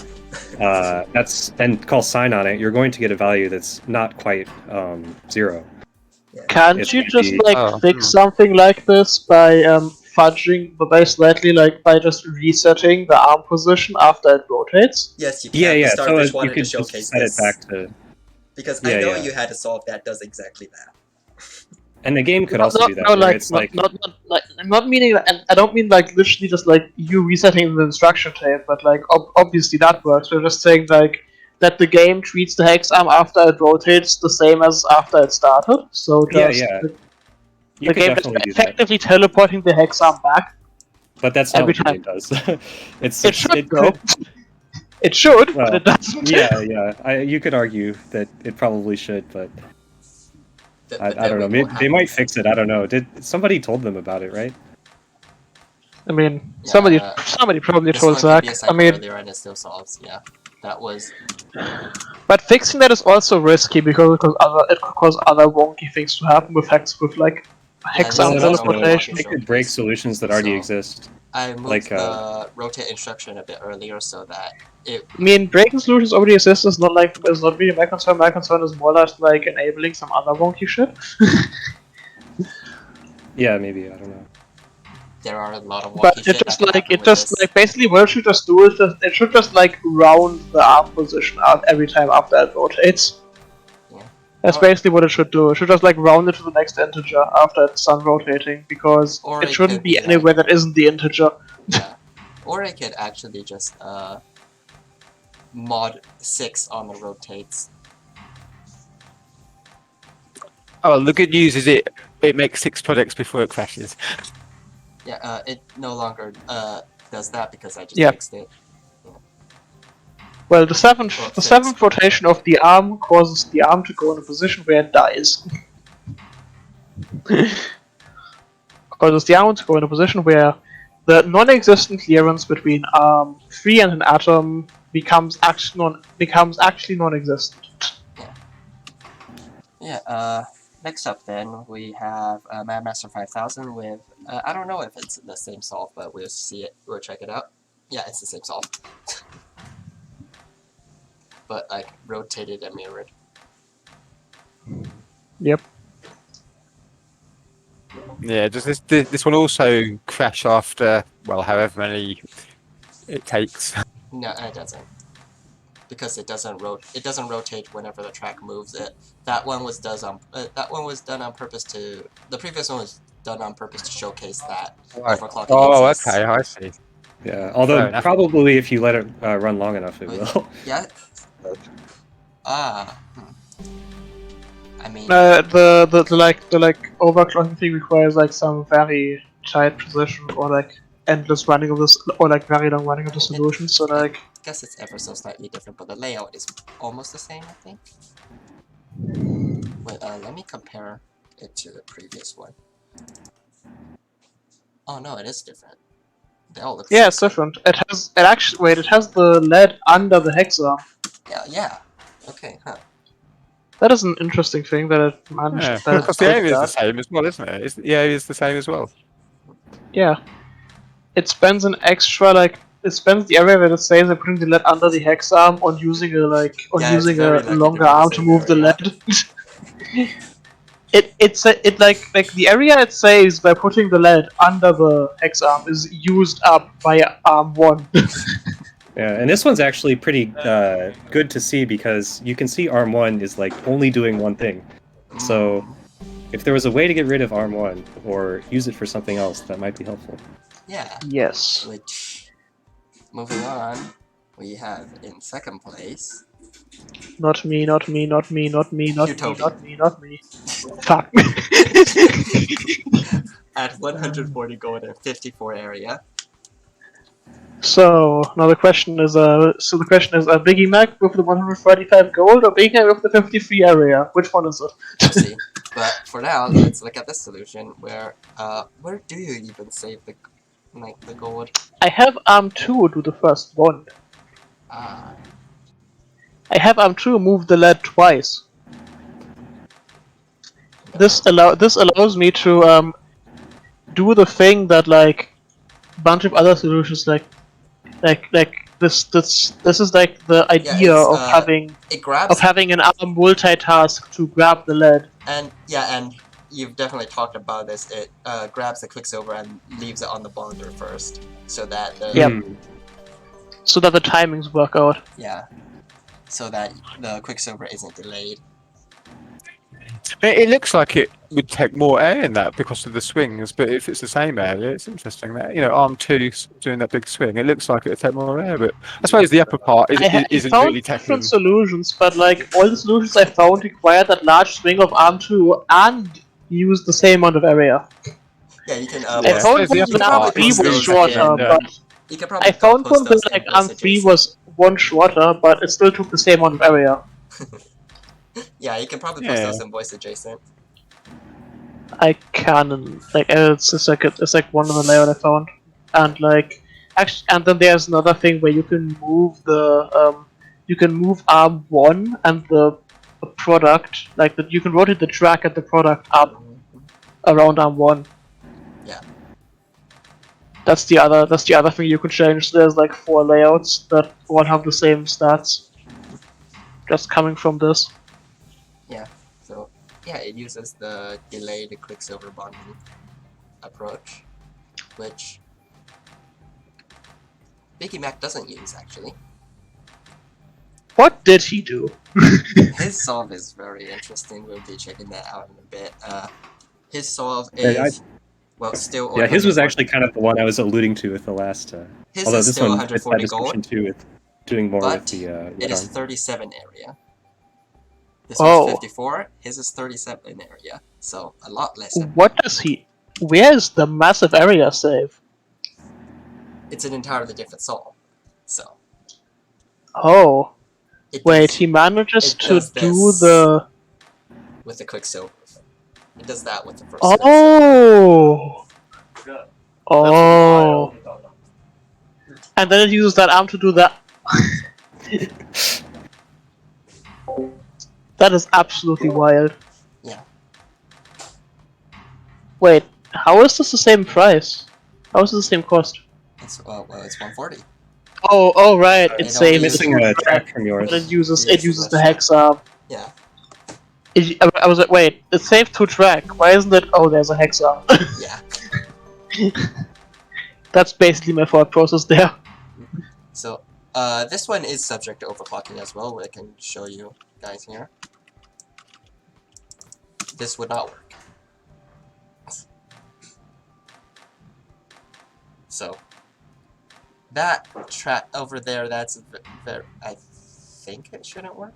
that's and call sine on it, you're going to get a value that's not quite 0. Can't It's you gonna just be- fix something like this by fudging, but by slightly by just resetting the arm position after it rotates? Yes, you can. Yeah, The yeah. So Starfish you wanted to could just showcase set this. it back to. Because Yeah, I know yeah. you had to solve that does exactly that. And the game could also do that. No, where like, it's like, I'm not meaning, and I don't mean like literally just like you resetting the instruction tape, but like obviously that works. We're just saying like that the game treats the hex arm after it rotates the same as after it started. So yeah, just yeah. You the could game just definitely do that. effectively teleporting the hex arm back. But that's not every what the game time. does. It's It should it though. could. It should, Well, but it doesn't. yeah, yeah. You could argue that it probably should, but I don't know. Maybe they might fix it. I don't know. Did somebody told them about it, right? I mean, Yeah, somebody probably This told one Zach. could be a I cycle mean, earlier and it still solves. Yeah, that was. but fixing that is also risky because it could cause other wonky things to happen with hex with like hex this arm is Well, it another teleportation. wonky it could break showcase. solutions that already So- exist. I moved Like, the rotate instruction a bit earlier so that it. I mean, breaking solutions already exist is not really my concern. My concern is more or less like enabling some other wonky shit. Yeah, maybe. I don't know. There are a lot of wonky But shit it just like basically what it should just do is it should just like round the arm position out every time after it rotates. Yeah. That's basically what it should do. It should just like round it to the next integer after it's done rotating because Or it it shouldn't could be be anywhere that isn't the integer. Yeah. Or I could actually just mod 6 on the rotates. Oh, the good news is it makes 6 products before it crashes. Yeah, it no longer does that because I just Yeah. fixed it. Well, the seventh fixed. rotation of the arm causes the arm to go in a position where it dies. Causes the arm to go in a position where the non-existent clearance between arm 3 and an atom becomes actually non-existent. Yeah, next up then, we have Madmaster 5000 with, I don't know if it's the same solve, but we'll see it, we'll check it out. Yeah, it's the same solve. But, like, rotated and mirrored. Yep. Yeah, does this one also crash after, well, however many it takes? No, it doesn't. Because it doesn't rotate whenever the track moves it. That one was done on purpose to. The previous one was done on purpose to showcase that overclocking Oh, exists. okay, I see. Yeah, although enough. probably if you let it run long enough, it will. Yeah. I mean, The overclocking thing requires like some very tight precision or like endless running of this or like very long running of the solution. So like, I guess it's ever so slightly different, but the layout is almost the same, I think. Wait, let me compare it to the previous one. Oh no, it is different. They all look. yeah, it's different. It has the lead under the hex arm. Yeah. Okay, huh. That is an interesting thing that it managed. Yeah, that it because the did area is the that. same as well, isn't it? The area is the same as well. Yeah. It spends an extra it spends the area where it says they're putting the lead under the hex arm on using a very lucky longer to be the arm to same move the area. lead. It like the area it saves by putting the lead under the hex arm is used up by arm 1. Yeah, and this one's actually pretty good to see because you can see Arm 1 is like only doing one thing. So if there was a way to get rid of Arm 1 or use it for something else, that might be helpful. Yeah. Yes. Which, moving on, we have in second place. Not me, not me, not me, not me, not me, Utopia. not me, not me. Fuck. At 140 gold and 54 area. So now the question is Biggie Mac with the 145 gold or Biggie Mac with the 53 area? Which one is it? We'll see. But for now, let's look at this solution where do you even save the gold? I have arm 2 do the first one. Ah. I have arm 2 move the lead twice. This allows me to do the thing that like a bunch of other solutions like this is like the idea of having an arm multitask to grab the lead. And you've definitely talked about this. It grabs the Quicksilver and leaves it on the bonder first, so that the so that the timings work out. Yeah. so that the Quicksilver isn't delayed. It looks like it would take more air in that because of the swings, but if it's the same area, it's interesting that arm 2 doing that big swing. It looks like it would take more air, but I suppose the upper part I isn't found really different taking. solutions, but like all the solutions I found require that large swing of arm 2 and use the same amount of area. Yeah, you can. I Yeah, found so the one upper where arm part 3 is was those shorter, in- but You can probably I found post one where those like in arm voice 3 adjacent. was one shorter, but it still took the same amount of area. Yeah, you can probably post Yeah. those in voice adjacent. I can, like, it's like one of the layout I found, and like actually, and then there's another thing where you can move you can move arm 1 and the product, like you can rotate the track and the product up around arm 1. Yeah. That's the other thing you could change. There's like 4 layouts that all have the same stats, just coming from this. So yeah, it uses the delayed Quicksilver bonding approach, which Biggie Mac doesn't use actually. What did he do? His solve is very interesting. We'll be checking that out in a bit. His solve Yeah, is still. Yeah, his was 140 actually kind of the one I was alluding to with the last. His Although is this still one fits that 140 description gold, too, with doing more with but the. it is add-on. 37 area. This Oh. one's 54. His is 37 area, so a lot less. What does he? Where is the massive area save? It's an entirely different solve. So Oh, it wait, does he manages it to does do this. the. with the Quicksilver. It does that with the first Quicksilver. Oh! Oh! And then it uses that arm to do that. That is absolutely wild. Yeah. Wait, how is this the same price? How is this the same cost? It's it's 140. Oh, right. It's It saying only it's Missing two a track, track from yours. but it uses Yes, the that's hex arm. Yeah. I was like, wait, it saved 2 track. Why isn't it? Oh, there's a hex arm. Yeah. That's basically my thought process there. So this one is subject to overclocking as well. I can show you guys here. This would not work. So that track over there, that's very. I think it shouldn't work.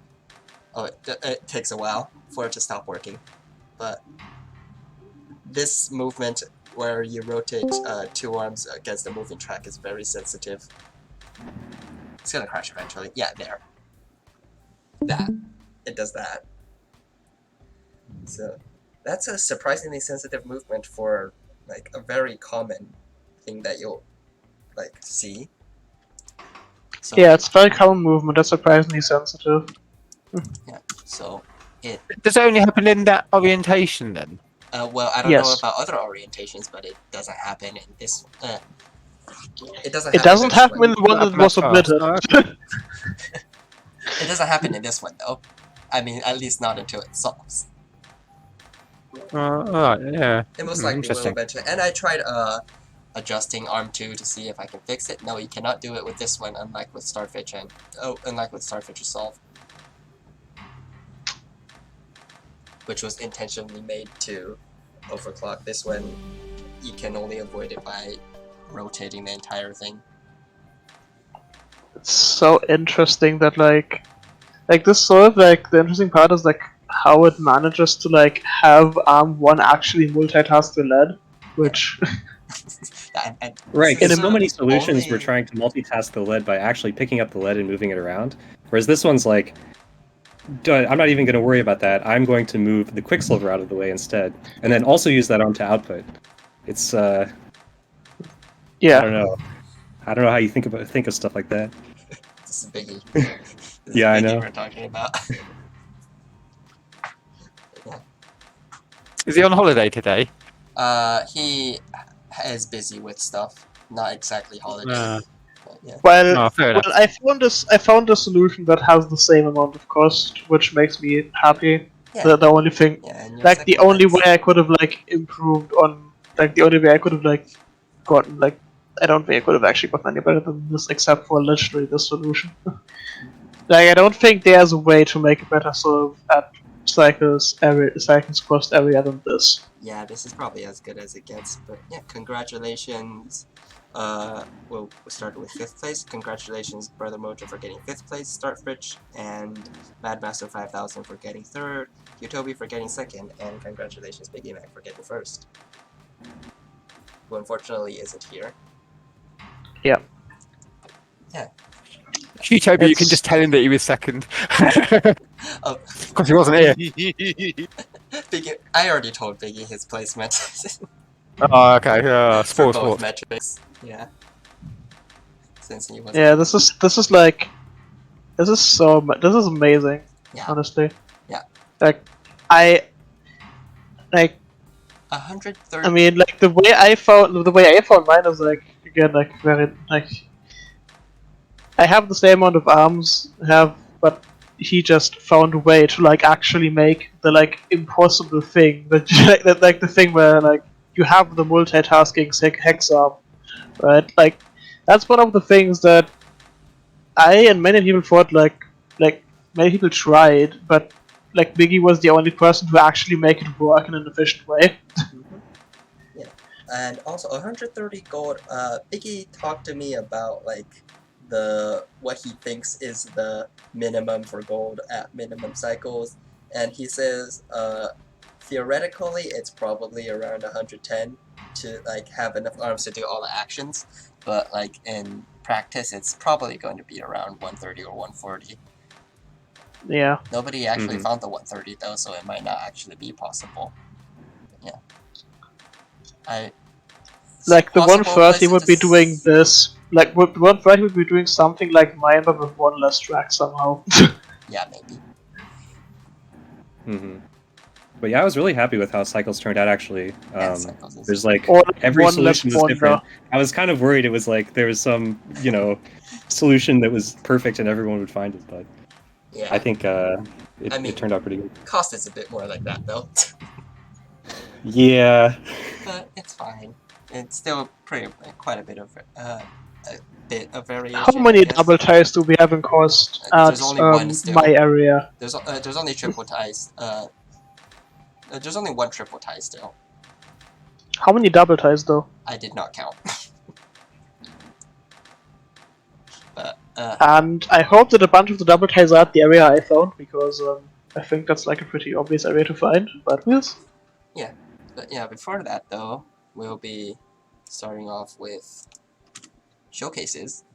Oh, it takes a while for it to stop working. But this movement where you rotate 2 arms against a moving track is very sensitive. It's gonna crash eventually. Yeah, there. That. It does that. So that's a surprisingly sensitive movement for like a very common thing that you'll like see. So, Yeah, it's very common movement. That's surprisingly sensitive. Yeah. So it. Does it only happen in that orientation then? Well, I don't know Yes. about other orientations, but it doesn't happen in this. It doesn't. It doesn't in this happen in the one that was submitted. It doesn't happen in this one though. I mean, at least not until it solves. Alright, yeah. It most likely will Interesting. eventually. And I tried adjusting arm 2 to see if I can fix it. No, you cannot do it with this one, unlike with Starfish and unlike with Starfish's solve, which was intentionally made to overclock. This one, you can only avoid it by rotating the entire thing. It's so interesting that like this sort of like the interesting part is like how it manages to like have arm 1 actually multitask the lead, which And Right, this because is so many solutions only- were trying to multitask the lead by actually picking up the lead and moving it around, whereas this one's like, I'm not even going to worry about that. I'm going to move the Quicksilver out of the way instead, and then also use that arm to output. It's I yeah. don't know. I don't know how you think of stuff like that. This is Biggie. This is Yeah, I Biggie know. we're talking about. Is he on holiday today? He is busy with stuff. Not exactly holiday. But yeah. Well, Oh, fair enough. I found a solution that has the same amount of cost, which makes me happy. Yeah. The only thing, Yeah, and your like the second only one's- way I could have like improved on, like the only way I could have like gotten like, I don't think I could have actually gotten any better than this except for literally this solution. Like, I don't think there's a way to make a better sort of at cycles crossed area than this. Yeah, this is probably as good as it gets, but yeah, congratulations. We'll start with 5th place. Congratulations, Brother Mojo, for getting 5th place, Startfridge, and Madmaster 5000 for getting 3rd, Utobi for getting 2nd, and congratulations, Biggie Mac, for getting 1st. Who unfortunately isn't here. Yep. Yeah. Toby, you can just tell him that he was second. Oh, Because he wasn't here. Biggie, I already told Biggie his placement. Oh, okay. For Sports, both sports. metrics. Yeah. Since he was. Yeah, this is this is amazing. Yeah. Honestly. Yeah. Like, I 130. I mean, like the way I found mine is like, again, like very like, I have the same amount of arms, but he just found a way to like actually make the like impossible thing that like the thing where like you have the multitasking hex arm, right? Like, that's one of the things that I and many people thought like many people tried, but like Biggie was the only person to actually make it work in an efficient way. Yeah. And also 130 gold. Biggie talked to me about like what he thinks is the minimum for gold at minimum cycles, and he says theoretically it's probably around 110 to like have enough arms to do all the actions, but like in practice it's probably going to be around 130 or 140. Yeah. Nobody actually found the 130 though, so it might not actually be possible. Yeah. Like the Possible 130 would be places to doing this. Like, the 130 would be doing something like mine, but with one less track somehow. Yeah, maybe. But yeah, I was really happy with how cycles turned out. Actually, Cycles is- there's like Or every one less solution was wonder. different. I was kind of worried it was like there was some solution that was perfect and everyone would find it, but Yeah. I think it turned out pretty good. Cost is a bit more like that though. Yeah. But it's fine. It's still quite a bit of variation. How many I guess. double ties do we have in cost at There's only one still. my area? There's only triple ties. There's only one triple tie still. How many double ties though? I did not count. But And I hope that a bunch of the double ties are at the area I found, because I think that's like a pretty obvious area to find. But we'll see. But yeah, before that though, we'll be starting off with showcases.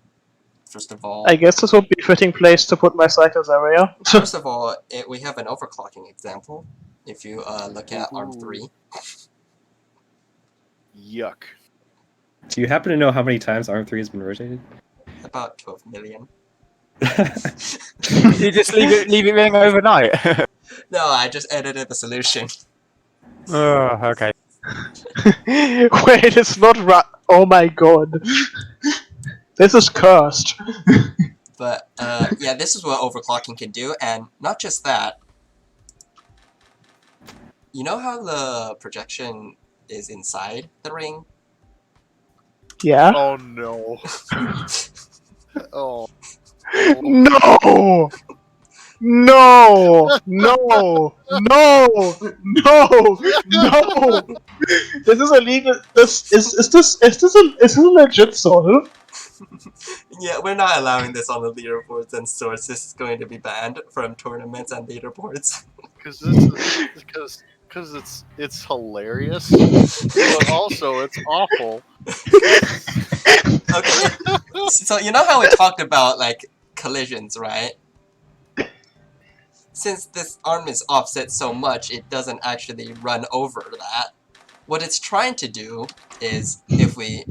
First of all, I guess this would be a fitting place to put my cycles area. first of all, we have an overclocking example. If you look at arm 3, Yuck. Do you happen to know how many times Arm 3 has been rotated? about 12 million. You just leave it running overnight. No, I just edited the solution. Oh, okay. Wait, it's not oh my god. This is cursed. But yeah, this is what overclocking can do, and not just that. You know how the projection is inside the ring? Yeah? Oh no. Oh. No! No! No! No! No! No! This is illegal. Is this a legit solve? Yeah, we're not allowing this on the leaderboards and source. This is going to be banned from tournaments and leaderboards. Because it's hilarious, but also it's awful. Okay, so you know how we talked about like collisions, right? Since this arm is offset so much, it doesn't actually run over that. What it's trying to do is, if we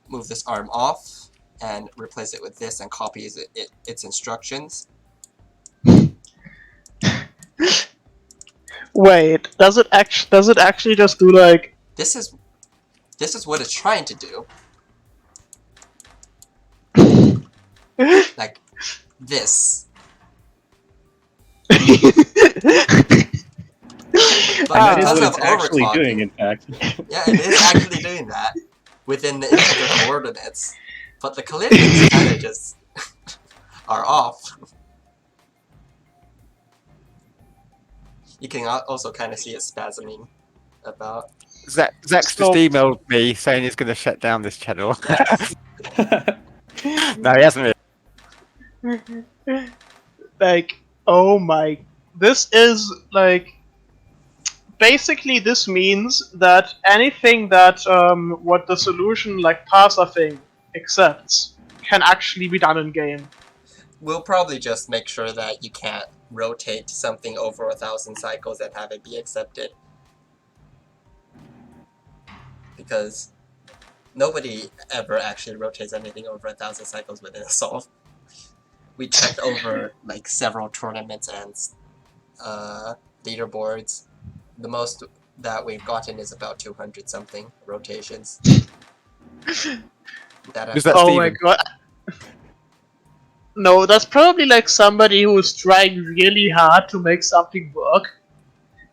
move this arm off and replace it with this and copies its instructions. Wait, does it actually just do like... This is what it's trying to do. Like this. But That is because what of it's actually overclocking, doing, in fact. yeah, it is actually doing that within the integer coordinates. But the collisions kind of just are off. You can also kind of see it spasming about. Zach's just So- emailed me saying he's going to shut down this channel. Yes. No, he hasn't. Like, oh my, this is like, basically this means that anything that what the solution like parser thing accepts can actually be done in game. We'll probably just make sure that you can't rotate something over 1,000 cycles and have it be accepted. Because nobody ever actually rotates anything over 1,000 cycles within a solve. We checked over like several tournaments and leaderboards. The most that we've gotten is about 200 something rotations. Was that Oh my Steven? god. No, that's probably like somebody who is trying really hard to make something work.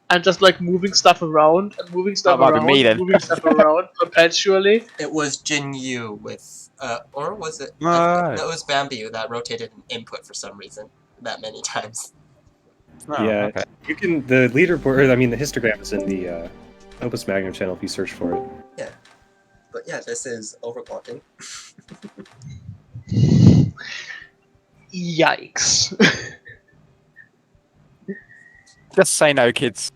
And just like moving stuff around and moving stuff That might be around, me then. moving stuff around perpetually. It was Jin Yu with, or was it? Right. No, it was Bambi that rotated an input for some reason that many times. Oh, Yeah, okay. you can. The leaderboard, I mean, the histogram is in the Opus Magnum channel if you search for it. But yeah, this is overclocking. Yikes. Just say no, kids.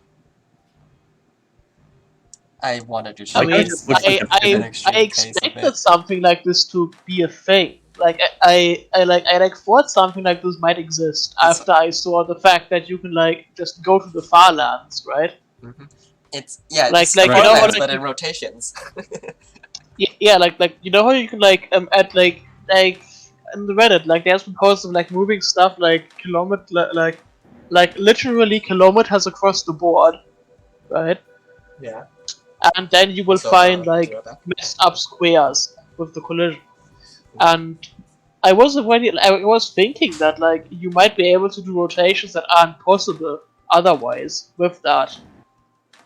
I wanted to I show Like, mean, it just looks like I an extreme case of expected it. something like this to be a thing. Like I thought something like this might exist It's- after I saw the fact that you can like just go to the far lands, right? It's Like- it's like, you know, formats, like, but you- in rotations. Yeah, like you know how you can like add like in the Reddit like there's been posts of like moving stuff like kilometer like literally kilometers across the board, right? Yeah. And then you will So, find like zero back. messed up squares with the collision. And I was thinking that like you might be able to do rotations that aren't possible otherwise with that.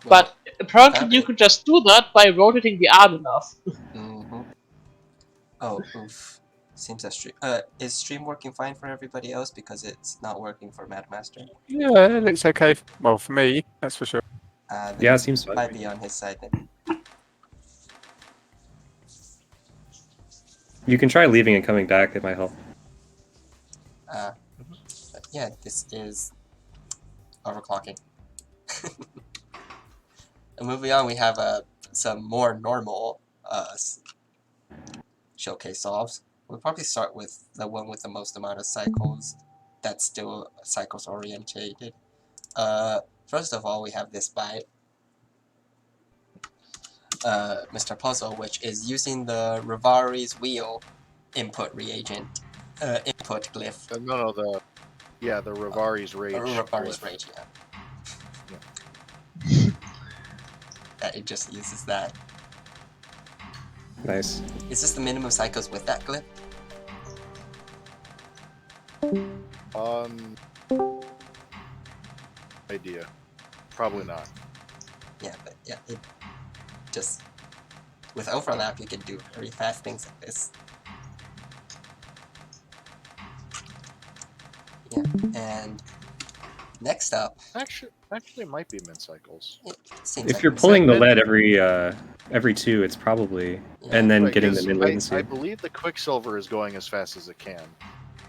But apparently you apparently. can just do that by rotating the arm enough. Mm-hmm. Oh, oof. Seems that stream. Is stream working fine for everybody else because it's not working for Madmaster? Yeah, it looks okay. Well, for me, that's for sure. Then Yeah, it seems fine. might be on his side then. You can try leaving and coming back. It might help. But yeah, this is overclocking. And moving on, we have some more normal showcase solves. We'll probably start with the one with the most amount of cycles that's still cycles orientated. First of all, we have this by Mr. Puzzle, which is using the Rivari's wheel input reagent, input glyph. No, the Rivari's Rage. Rivari's glyph. Rage, yeah. That it just uses that. Nice. Is this the minimum cycles with that glyph? Idea. Probably not. Yeah, but yeah, it just with overlap you can do very fast things like this. Yeah, and next up, Actually, it might be min cycles. it seems If like you're it's pulling the like- lead every two, it's probably Yeah. and then Right, getting the 'cause mid latency. I believe the Quicksilver is going as fast as it can,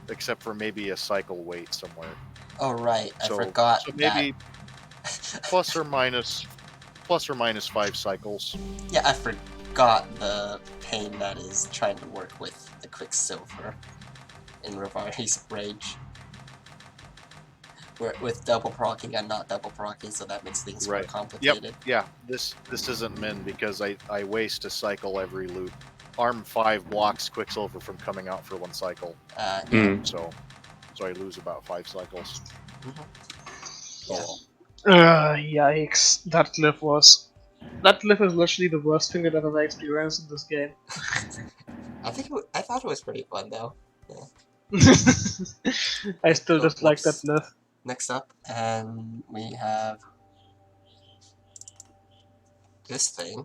except for maybe a cycle wait somewhere. Oh right, I So, forgot so maybe that. plus or minus 5 cycles. Yeah, I forgot the pain that is trying to work with the Quicksilver in Rivari's Rage. With double procking and not double procking, so that makes things more Right. complicated. Yeah, this isn't min because I waste a cycle every loop. Arm 5 blocks Quicksilver from coming out for 1 cycle, Yeah. Mm. so I lose about 5 cycles. Yeah. Yikes. That glyph is literally the worst thing I've ever experienced in this game. I thought it was pretty fun though. I still Oh, just like that whoops. glyph. Next up, and we have this thing.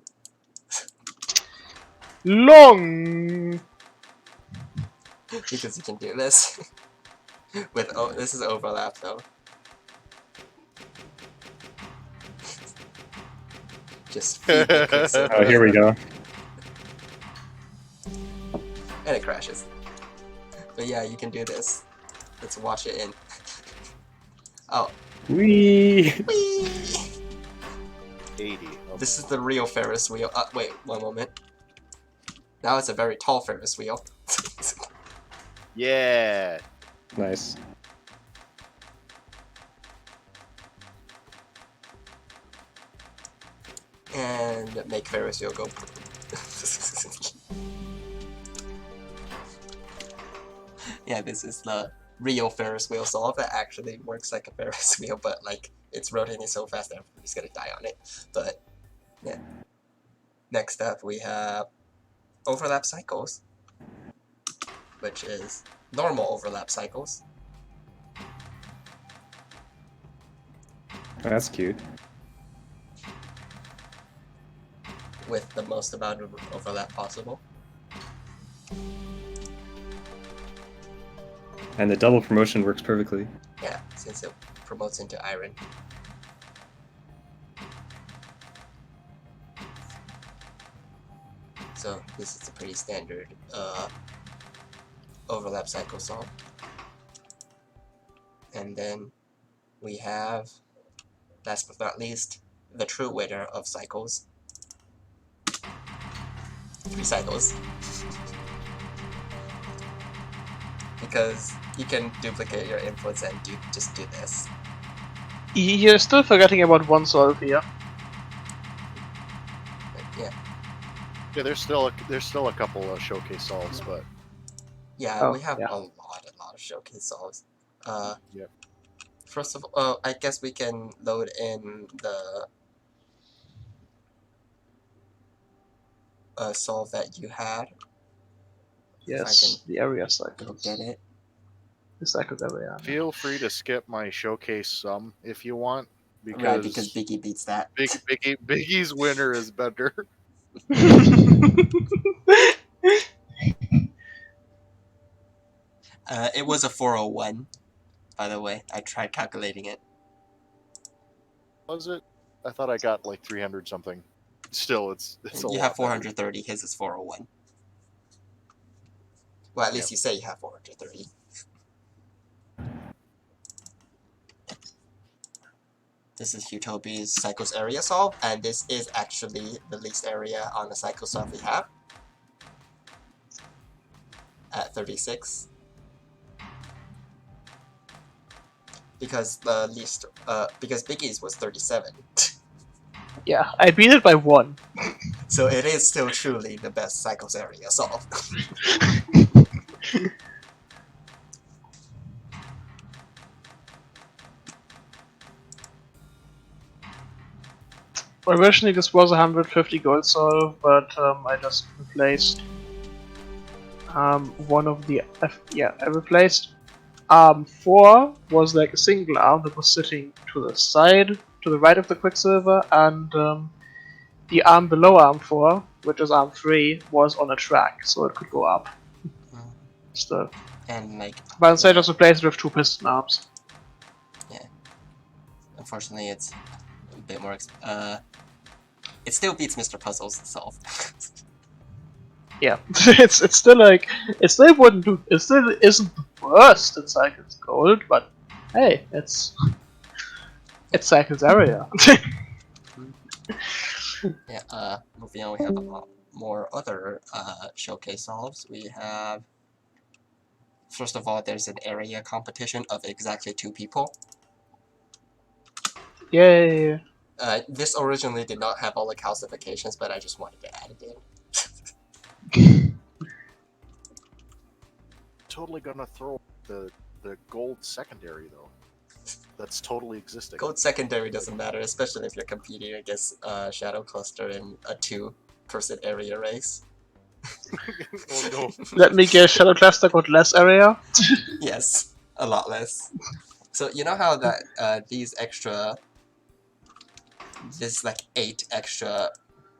Long! Because you can do this. With this is overlap though. just feed the Quicksilver. Oh, here we go. And it crashes. But yeah, you can do this. Let's wash it in. Oh. Whee! Whee! 80. This is the real Ferris wheel. Wait, one moment. Now it's a very tall Ferris wheel. Yeah. Nice. And make Ferris wheel go. Yeah, this is the real Ferris wheel solve that actually works like a Ferris wheel, but like it's rotating so fast that everybody's gonna die on it. But yeah. Next up we have overlap cycles, which is normal overlap cycles. Oh, that's cute. With the most amount of overlap possible. And the double promotion works perfectly. Yeah, since it promotes into iron. So this is a pretty standard overlap cycle solve. And then we have, last but not least, the true winner of cycles. 3 cycles. Because you can duplicate your inputs and just do this. You're still forgetting about one solve here. But yeah. Yeah, there's still a couple of showcase solves, but Yeah, Oh, we have yeah. a lot of showcase solves. Yep. First of all, I guess we can load in the solve that you had. Yes, the area Go cycles. get it. The cycles area. feel free to skip my showcase sum if you want, Right, because because Biggie beats that. Biggie's winner is better. It was a 401, by the way. I tried calculating it. Was it? I thought I got like 300 something. Still, it's a You lot. have 430, his is 401. Well, at least you say you have 430. This is Utopia's Cycles area solve, and this is actually the least area on the cycle solve we have. At 36. Because the least, because Biggie's was 37. Yeah, I beat it by 1. So it is still truly the best cycles area solve. Originally this was a 150 gold solve, but I just replaced one of the I replaced arm 4 was like a single arm that was sitting to the side, to the right of the Quicksilver, and the arm below arm 4, which is arm 3, was on a track, so it could go up. Still. And like, But instead I just replaced it with 2 piston arms. unfortunately it's a bit more, it still beats Mr. Puzzle's solve. Yeah, it's still like it still isn't the worst in Cycles Gold, but hey, it's Cycles area. Yeah, moving on, we have a lot more other showcase solves. We have, first of all, there's an area competition of exactly 2 people. Yay! This originally did not have all the calcifications, but I just wanted to add it in. Totally gonna throw the gold secondary though. That's totally existing. Gold secondary doesn't matter, especially if you're competing against Shadow Cluster in a 2-person area race. Oh no. Let me guess, Shadow Cluster got less area? Yes, a lot less. So you know how that this like 8 extra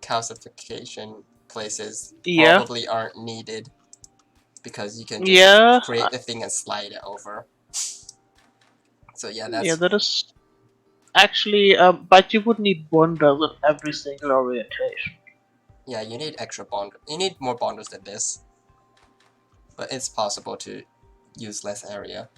calcification places Yeah. probably aren't needed because you can just create the thing and slide it over. So yeah, that's Yeah, that is Actually, but you would need bonders with every single orientation. Yeah, you need extra bond. You need more bonders than this. But it's possible to use less area.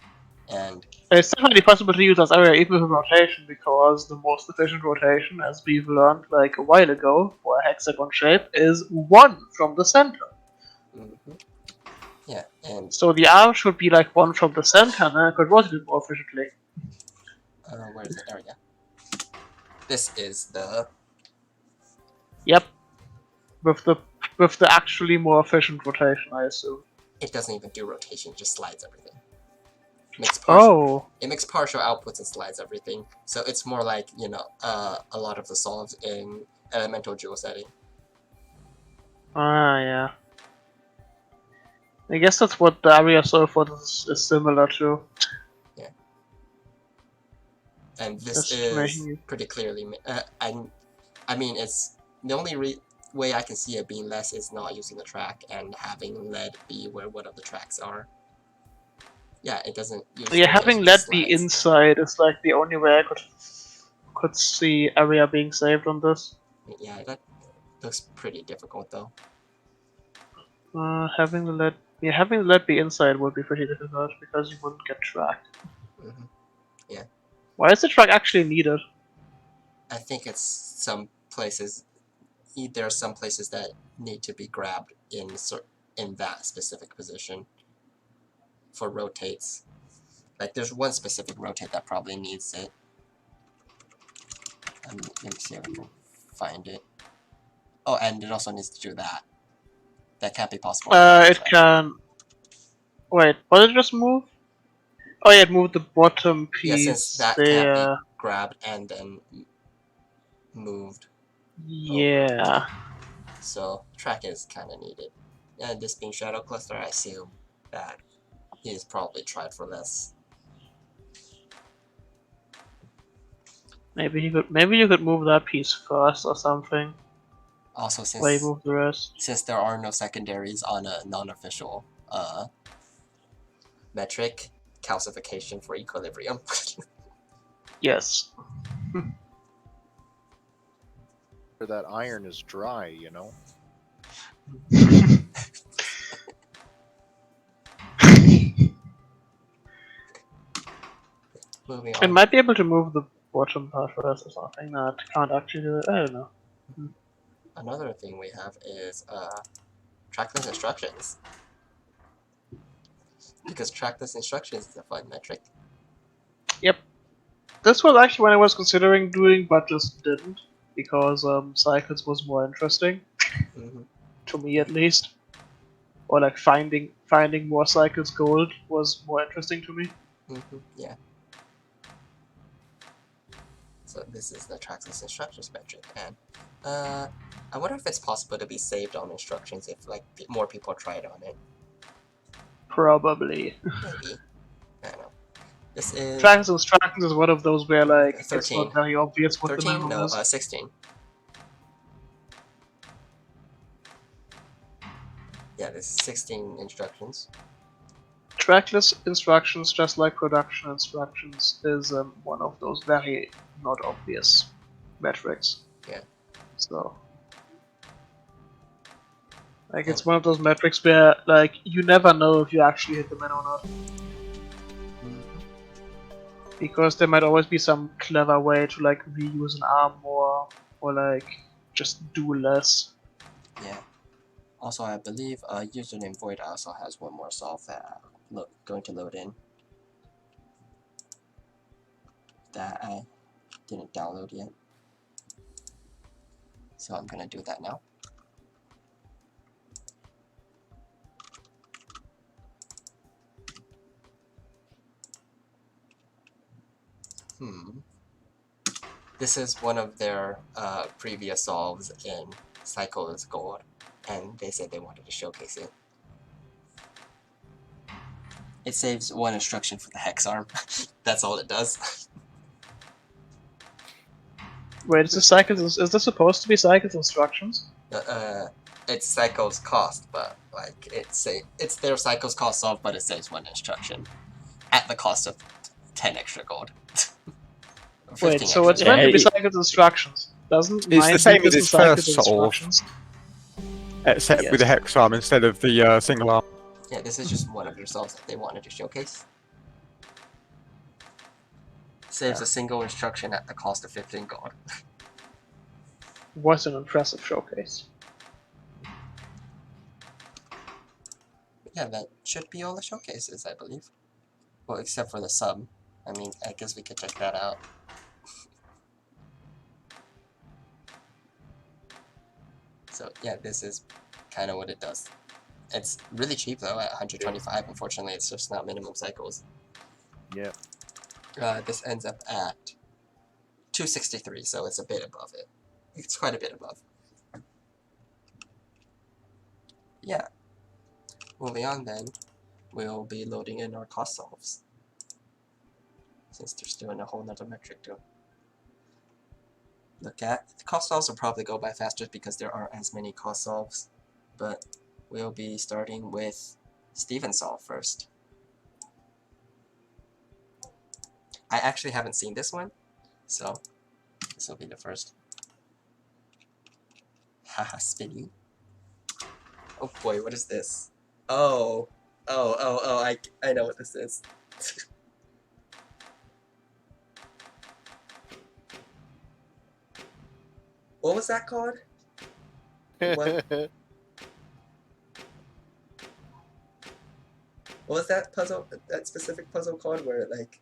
And It's definitely possible to use as area even with rotation, because the most efficient rotation, as we've learned like a while ago, for a hexagon shape, is 1 from the center. yeah, and So the arm should be like 1 from the center, and then I could rotate it more efficiently. where is the area? This is the Yep. With the actually more efficient rotation, I assume. it doesn't even do rotation, it just slides everything. It makes partial outputs and slides everything. So it's more like, you know, a lot of the solves in elemental dual setting. Ah, yeah. I guess that's what the area surfort is similar to. Yeah. And this Just is making- pretty clearly. I mean, it's the only way I can see it being less is not using the track and having lead be where one of the tracks are. Yeah, it doesn't use. Yeah, having lead be slides. inside is like the only way I could see area being saved on this. Yeah, that looks pretty difficult though. Having the lead be inside would be pretty difficult because you wouldn't get tracked. Yeah. Why is the track actually needed? I think it's some places. There are some places that need to be grabbed in that specific position for rotates. Like there's one specific rotate that probably needs it. Let me see if I can find it. Oh, and it also needs to do that. That can't be possible. It can. Wait, what did it just move? Oh yeah, it moved the bottom piece. Yeah, since that there. can't be grabbed and then moved. Yeah. So track is kind of needed. And this being Shadow Cluster, I assume that he's probably tried for less. Maybe you could move that piece first or something. Also, Why you move the rest? since there are no secondaries on a non-official metric, calcification for equilibrium. Yes. That iron is dry, you know. Moving It on. might be able to move the bottom part first or something. No, it can't actually do it. I don't know. Another thing we have is trackless instructions. Because trackless instructions is a fun metric. Yep. This was actually when I was considering doing, but just didn't, because Cycles was more interesting. To me, at least. Or like finding more Cycles gold was more interesting to me. Yeah. So this is the trackless instructions metric, and I wonder if it's possible to be saved on instructions if like more people tried on it. Probably. Maybe. I don't know. This is Trackless instructions is one of those where like 13. it's not very obvious what 13? the memo No, is. 16. Yeah, there's 16 instructions. Trackless instructions, just like production instructions, is one of those very not obvious metrics. Yeah. So, like, it's one of those metrics where, like, you never know if you actually hit the min or not. Because there might always be some clever way to, like, reuse an arm more, or, like, just do less. Yeah. Also, I believe username void also has one more solve that I'm going to load in. That I didn't download yet. So I'm gonna do that now. This is one of their previous solves in Cycles Gold, and they said they wanted to showcase it. It saves one instruction for the hex arm. That's all it does. Wait, is this supposed to be Cycles instructions? It's Cycles cost, but like it's their Cycles cost solve, but it saves one instruction at the cost of 10 extra gold. Wait, 15 so it's actually. meant to be Yeah, cycled instructions. Doesn't It's the mine same do as this in its cycled first solve. instructions? except with the Yes. hex arm instead of the single arm. Yeah, this is just one of their solves that they wanted to showcase. Saves a single instruction at the cost of 15 gold. Was an impressive showcase. Yeah, that should be all the showcases, I believe. Well, except for the sub. I mean, I guess we could check that out. So yeah, this is kind of what it does. It's really cheap though, at 125. Unfortunately, it's just not minimum cycles. Yeah. This ends up at 263, so it's a bit above it. It's quite a bit above. Yeah. Moving on then, we'll be loading in our cost solves. Since there's doing a whole nother metric to look at. The cost solves will probably go by faster because there aren't as many cost solves. But we'll be starting with Steven's solve first. I actually haven't seen this one, so this will be the first. Haha, spinny. Oh boy, what is this? Oh, I know what this is. What was that called? What? What was that puzzle, that specific puzzle called where it like...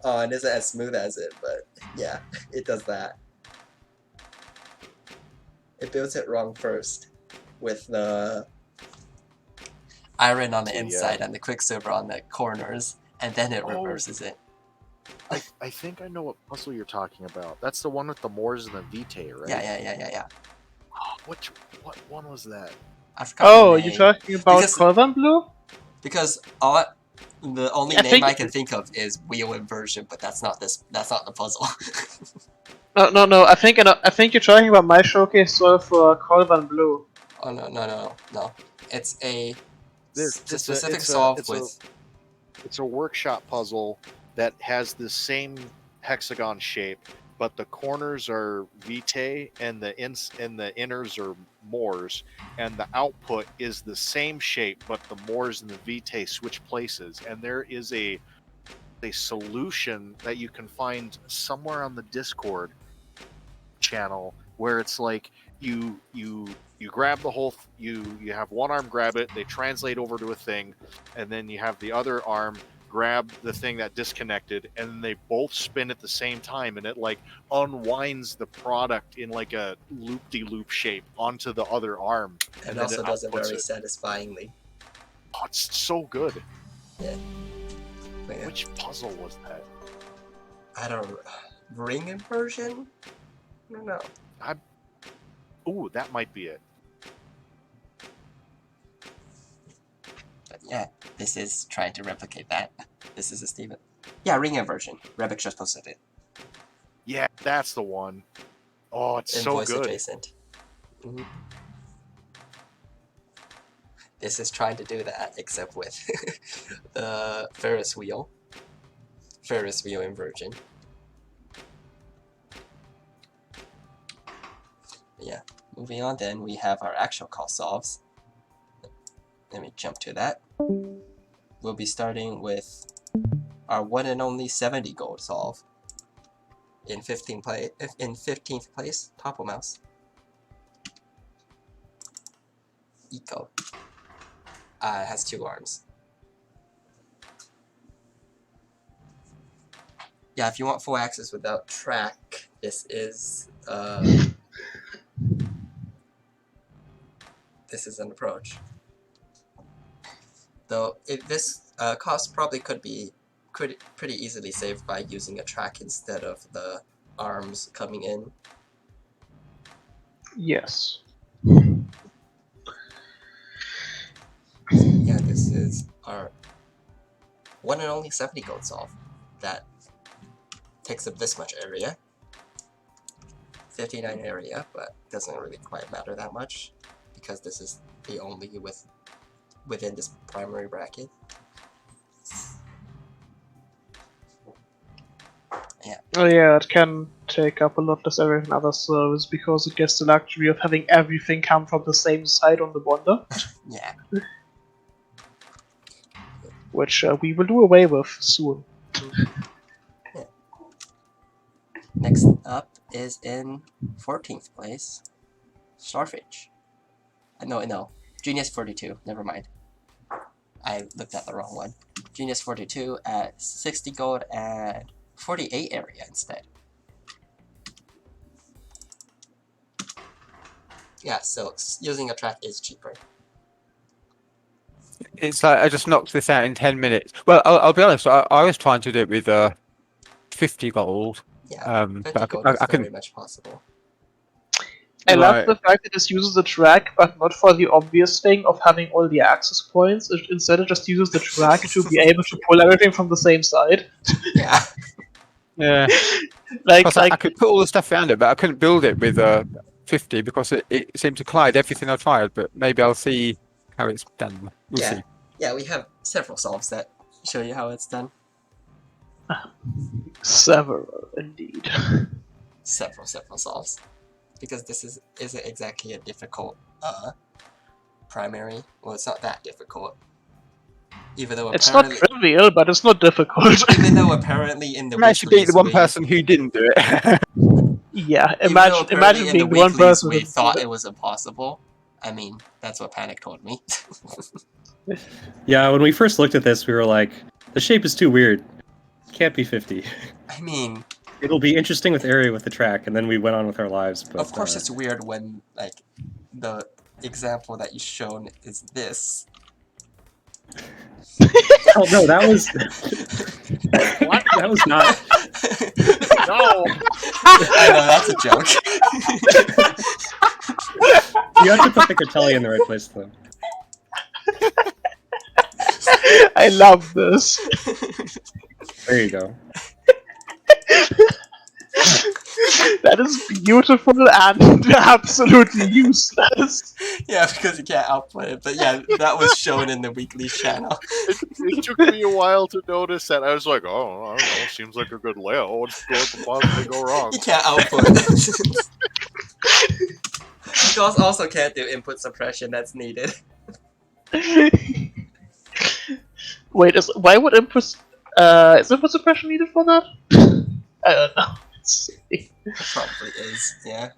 Oh, it isn't as smooth as it, but yeah, it does that. It builds it wrong first, with the iron on the So, yeah. inside and the quicksilver on the corners, and then it Oh. reverses it. I think I know what puzzle you're talking about. That's the one with the Moors and the Vitae, right? Yeah. What one was that? I forgot Oh, the you're name. talking about Because- Corvan Blue? Because the only I name think- I can think of is wheel inversion, but that's not this. That's not the puzzle. No. I think you're talking about my showcase solve for Corvan Blue. Oh no. It's a It's a specific solve it's a- with. It's a workshop puzzle that has the same hexagon shape, but the corners are Vitae and the inners are Moors, and the output is the same shape, but the Moors and the Vitae switch places. And there is a solution that you can find somewhere on the Discord channel where it's like you grab the whole you have one arm grab it, they translate over to a thing, and then you have the other arm grab the thing that disconnected, and then they both spin at the same time, and it like unwinds the product in like a loop-de-loop shape onto the other arm, And and then also it does it outputs very it. satisfyingly. Oh, it's so good. Yeah. But yeah, Which puzzle was that? I don't. Ring inversion? I don't know. Ooh, that might be it. But yeah, this is trying to replicate that. This is a Steven. Yeah, ring inversion. Rebek just posted it. Yeah, that's the one. Oh, it's so Invoice good. adjacent. Mhm. This is trying to do that, except with the Ferrous wheel. Ferrous wheel inversion. But yeah, moving on then, we have our actual cost solves. Let me jump to that. We'll be starting with our one and only 70 gold solve. In 15th place, Topple Mouse. Eco. It has 2 arms. Yeah, if you want full access without track, this is an approach. Though this cost probably could be pretty easily saved by using a track instead of the arms coming in. Yes. Yeah, this is our one and only 70 gold solve that takes up this much area. 59 area, but doesn't really quite matter that much because this is the only within this primary bracket. Oh yeah, it can take up a lot less area than other servers because it gets the luxury of having everything come from the same side on the bonder, Yeah. which we will do away with soon. Yeah. Next up is in 14th place, Starfish. No, Genius 42. Never mind. I looked at the wrong one. Genius 42 at 60 gold and 48 area instead. Yeah, so using a track is cheaper. It's like I just knocked this out in 10 minutes. Well, I'll be honest. I was trying to do it with 50 gold. Yeah, 50 but gold I is very couldn't. much possible. I love Right. the fact that this uses the track, but not for the obvious thing of having all the access points. Instead, it just uses the track to be able to pull everything from the same side. Yeah. Yeah. Like, Because I could put all the stuff around it, but I couldn't build it with 50 because it seemed to collide everything I tried. But maybe I'll see how it's done. We'll Yeah. see. Yeah, we have several solves that show you how it's done. several, indeed. Several solves. Because this isn't exactly a difficult primary. Well, it's not that difficult. Even though It's not apparently, trivial, but it's not difficult. even though apparently in the I actually beat the weeklies one we, person who didn't do it. Yeah, even though imagine apparently in being the the one weeklies person we who thought did it was impossible. I mean, that's what Panic told me. Yeah, when we first looked at this, we were like, the shape is too weird. Can't be 50. I mean, It'll be interesting with area with the track, and then we went on with our lives. But of course it's weird when, like, the example that you shown is this. oh no, that was What? that was not. No. I know, that's a joke. You have to put the Catelli in the right place, though. I love this. There you go. That is beautiful and absolutely useless. Yeah, because you can't output it. But yeah, that was shown in the weekly channel. It took me a while to notice that. I was like, oh, I don't know. Seems like a good layout. What could possibly go wrong? You can't output. You also can't do input suppression that's needed. Wait, why would input suppression needed for that? I don't know. It's silly. It probably is, yeah.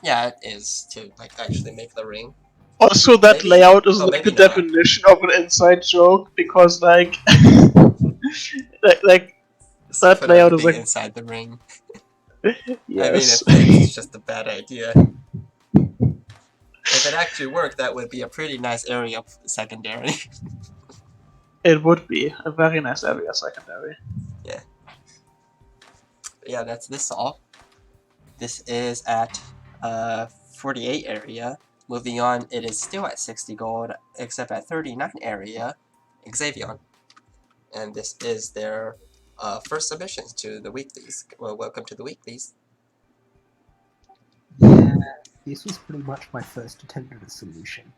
Yeah, it is to like actually make the ring. Also, that Maybe- layout is oh, like maybe the not. definition of an inside joke because like like Just that put layout is everything like inside the ring. yes. I mean, it's just a bad idea. If it actually worked, that would be a pretty nice area of secondary. It would be a very nice area secondary. Yeah, that's this solve. This is at 48 area. Moving on, it is still at 60 gold, except at 39 area, Xavion. And this is their first submissions to the weeklies. Well, welcome to the weeklies. Yeah, this was pretty much my first attempt at a solution.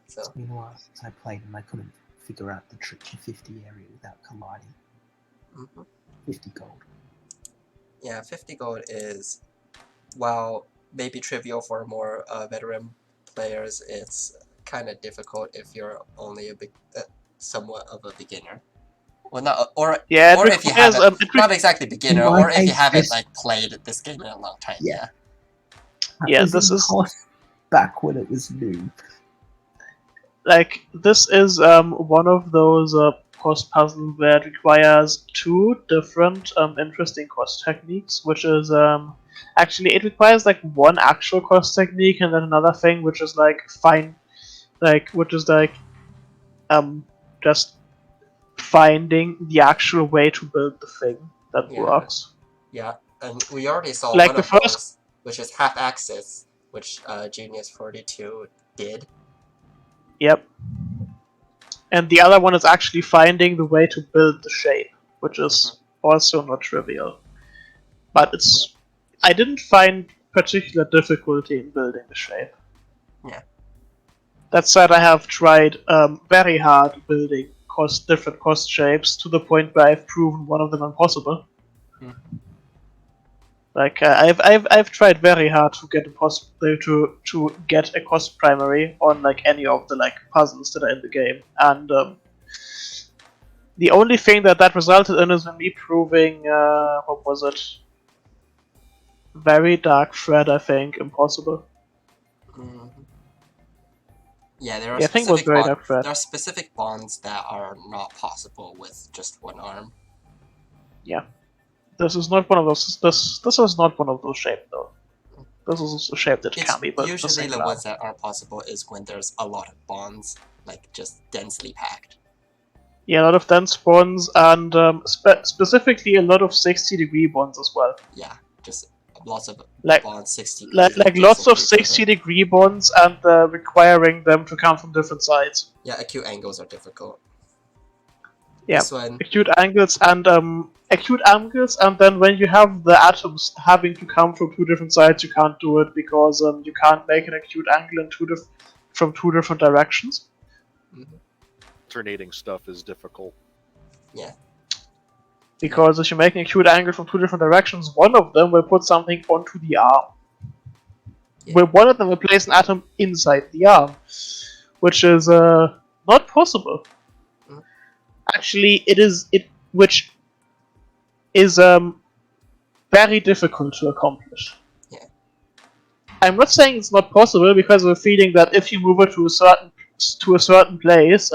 So It's been a while since I played and I couldn't figure out the tricky 50 area without colliding. mhm. 50 gold. Yeah, 50 gold is, while maybe trivial for more veteran players, it's kind of difficult if you're only somewhat of a beginner. Well, not or Yeah, it or if you requires, haven't, it not exactly beginner, In my or if you case, haven't this- like played this game in a long time. Yeah. That Yeah, was this in is- course back when it was new. like this is one of those cost puzzles where it requires two different interesting cost techniques, which is actually it requires like one actual cost technique and then another thing which is like just finding the actual way to build the thing that Yeah. works. Yeah, and we already saw Like one the of first- those, which is half axis, which Genius 42 did. Yep. And the other one is actually finding the way to build the shape, which is also not trivial. But I didn't find particular difficulty in building the shape. Yeah. That said, I have tried very hard building different cost shapes to the point where I've proven one of them impossible. Hmm. Like I've tried very hard to get to get a cost primary on like any of the like puzzles that are in the game, and the only thing that resulted in is me proving what was it? Very dark thread, I think, impossible. Mhm. Yeah, there are Yeah, I think it was specific very dark thread. there are specific bonds that are not possible with just one arm. Yeah, this is not one of those. This is not one of those shapes though. This is a shape that It's can be, but usually the arm. ones that aren't possible is when there's a lot of bonds, like just densely packed. Yeah, a lot of dense bonds and specifically a lot of 60-degree bonds as well. Yeah, just lots of Like- bonds, 60 Like degrees lots of adjacent to each other. 60-degree bonds and requiring them to come from different sides. Yeah, acute angles are difficult. Yeah. This one, Acute angles, and then when you have the atoms having to come from two different sides, you can't do it because you can't make an acute angle in from two different directions. Alternating stuff is difficult. yeah, Because if you make an acute angle from two different directions, one of them will put something onto the arm. Yeah. Where one of them will place an atom inside the arm, which is not possible. Mhm. Actually, which is very difficult to accomplish. Yeah. I'm not saying it's not possible because of a feeling that if you move it to a certain place,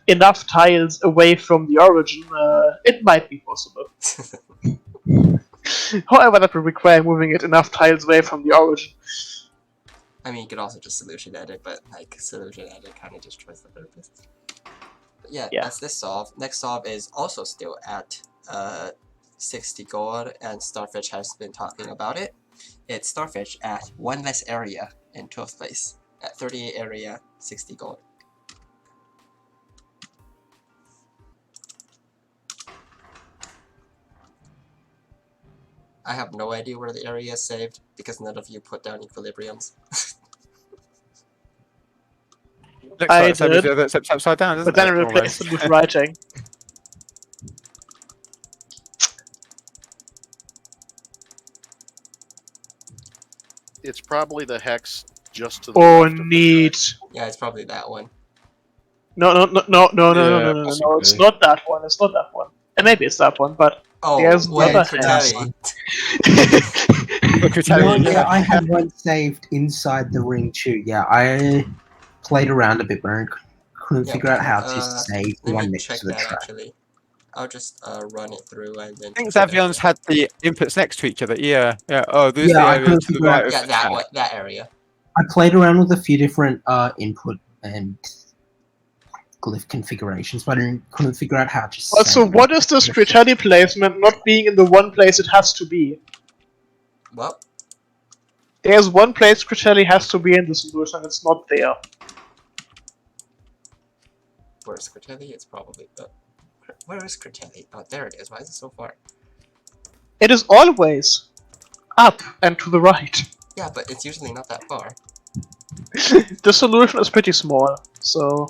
enough tiles away from the origin, it might be possible. However, that would require moving it enough tiles away from the origin. I mean, you could also just solution edit, but like solution edit kind of destroys the purpose. But yeah, that's this solve. Next solve is also still at 60 gold, and Starfish has been talking about it. It's Starfish at 1 less area in 12th place. At 38 area, 60 gold. I have no idea where the area is saved, because none of you put down equilibriums. Looks I like somebody's did, the other it's upside down, doesn't but then I it? replaced it with writing. It's probably the hex just to the Oh, left of the neat. Yeah, it's probably that one. No, it's not that one. It's not that one. And maybe it's that one, but Oh, there's wait, another Fratelli. Look, You know what, yeah. yeah, I had one saved inside the ring too. Yeah, I played around a bit, but I couldn't Yeah, figure out how uh, to save the Let one me next check to the that track. actually. I'll just run it through and then. I think check it Zavion's out. had the inputs next to each other. Yeah, yeah. Oh, there's Yeah, the I area couldn't to the figure right out- of Yeah, the that chat. one, that area. I played around with a few different input and glyph configurations, but I couldn't figure out how to save Also, what is this Fratelli placement not being in the one place it has to be? Well, There's one place Fratelli has to be in the solution, and it's not there. where's Critelli? It's probably. Where is Critelli? Oh, there it is. Why is it so far? It is always up and to the right. Yeah, but it's usually not that far. The solution is pretty small, so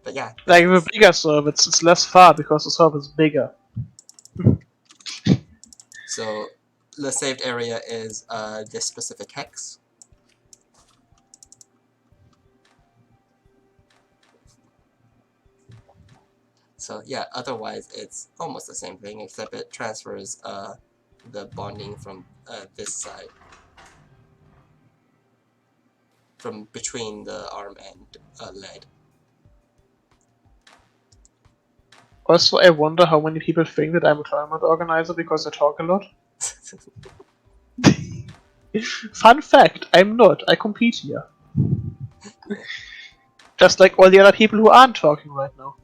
But yeah. like with a bigger serve, it's less far because the serve is bigger. So the saved area is this specific hex. So yeah, otherwise it's almost the same thing, except it transfers the bonding from this side. From between the arm and lead. Also, I wonder how many people think that I'm a tournament organizer because I talk a lot. Fun fact, I'm not. I compete here. Just like all the other people who aren't talking right now.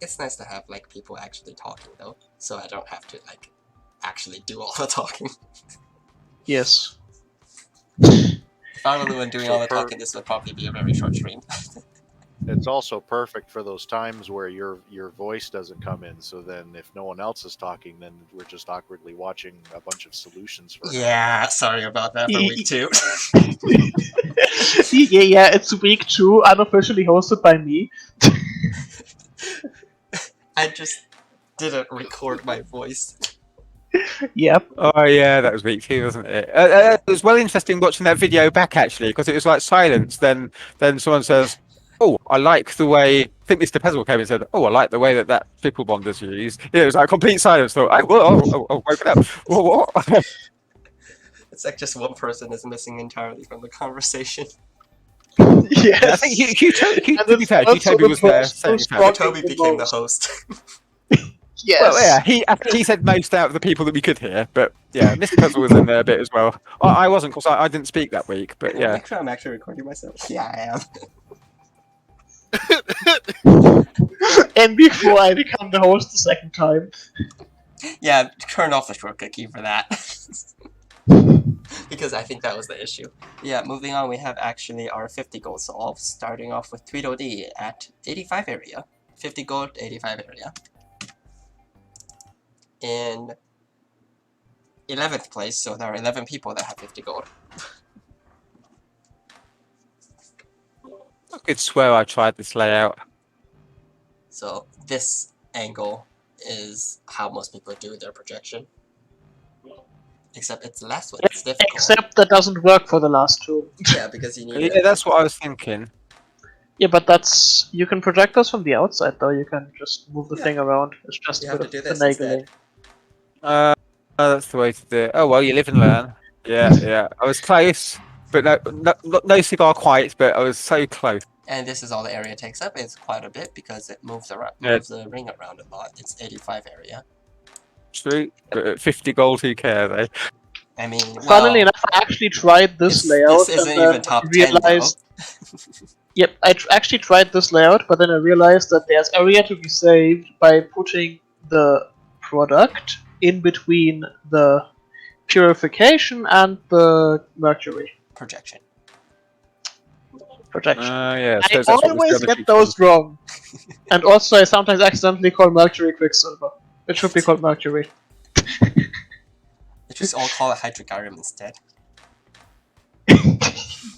It's nice to have like people actually talking though, so I don't have to like actually do all the talking. Yes. If I were the one doing all the talking, this would probably be a very short stream. It's also perfect for those times where your voice doesn't come in. So then, if no one else is talking, then we're just awkwardly watching a bunch of solutions for. Yeah, sorry about that for week 2. Yeah, it's week 2, unofficially hosted by me. I just didn't record my voice. Yep. Oh yeah, that was week 2, wasn't it? It was well interesting watching that video back actually, because it was like silence. Then someone says, "Oh, I like the way." I think Mr. Pezzle came and said, "Oh, I like the way that triple bond is used." Yeah, it was like complete silence. Thought, woke up. What? It's like just one person is missing entirely from the conversation. Yes. I think to be fair, also Toby the was there person saying who's fair. talking Toby became the most. host. Yes. Well, yeah, I think he said most out of the people that we could hear, but yeah, Mr. Puzzle was in there a bit as well. I wasn't, because I didn't speak that week, but yeah. Make sure I'm actually recording myself. Yeah, I am. And before I become the host the second time. Yeah, turn off the shortcut key for that. Because I think that was the issue. Yeah, moving on, we have actually our 50 gold solves, starting off with Tweedledee at 85 area. 50 gold, 85 area. In 11th place, so there are 11 people that have 50 gold. I could swear I tried this layout. So this angle is how most people do their projection. Except it's the last one, it's difficult. Except that doesn't work for the last 2. Yeah, because you need Yeah, that's what I was thinking. Yeah, but that's... You can project those from the outside, though. You can just move the Yeah. thing around. It's just You a have bit to of do this finagling. That's the way to do it. Oh well, you live and learn. Yeah. I was close, but no cigar quite, but I was so close. And this is all the area takes up. It's quite a bit because it moves around, Yeah. moves the ring around a lot. It's 85 area. True, but at 50 gold, who cares, eh? I mean, Funnily well, enough, I actually tried this layout this isn't and then even top 10 realized... though. Yep, I actually tried this layout, but then I realized that there's area to be saved by putting the product in between the purification and the mercury Projection. projection. Yeah. I That's what was always the other get sheet those wrong. And also I sometimes accidentally call mercury quicksilver. It should be called mercury. They just all call it hydric iron instead.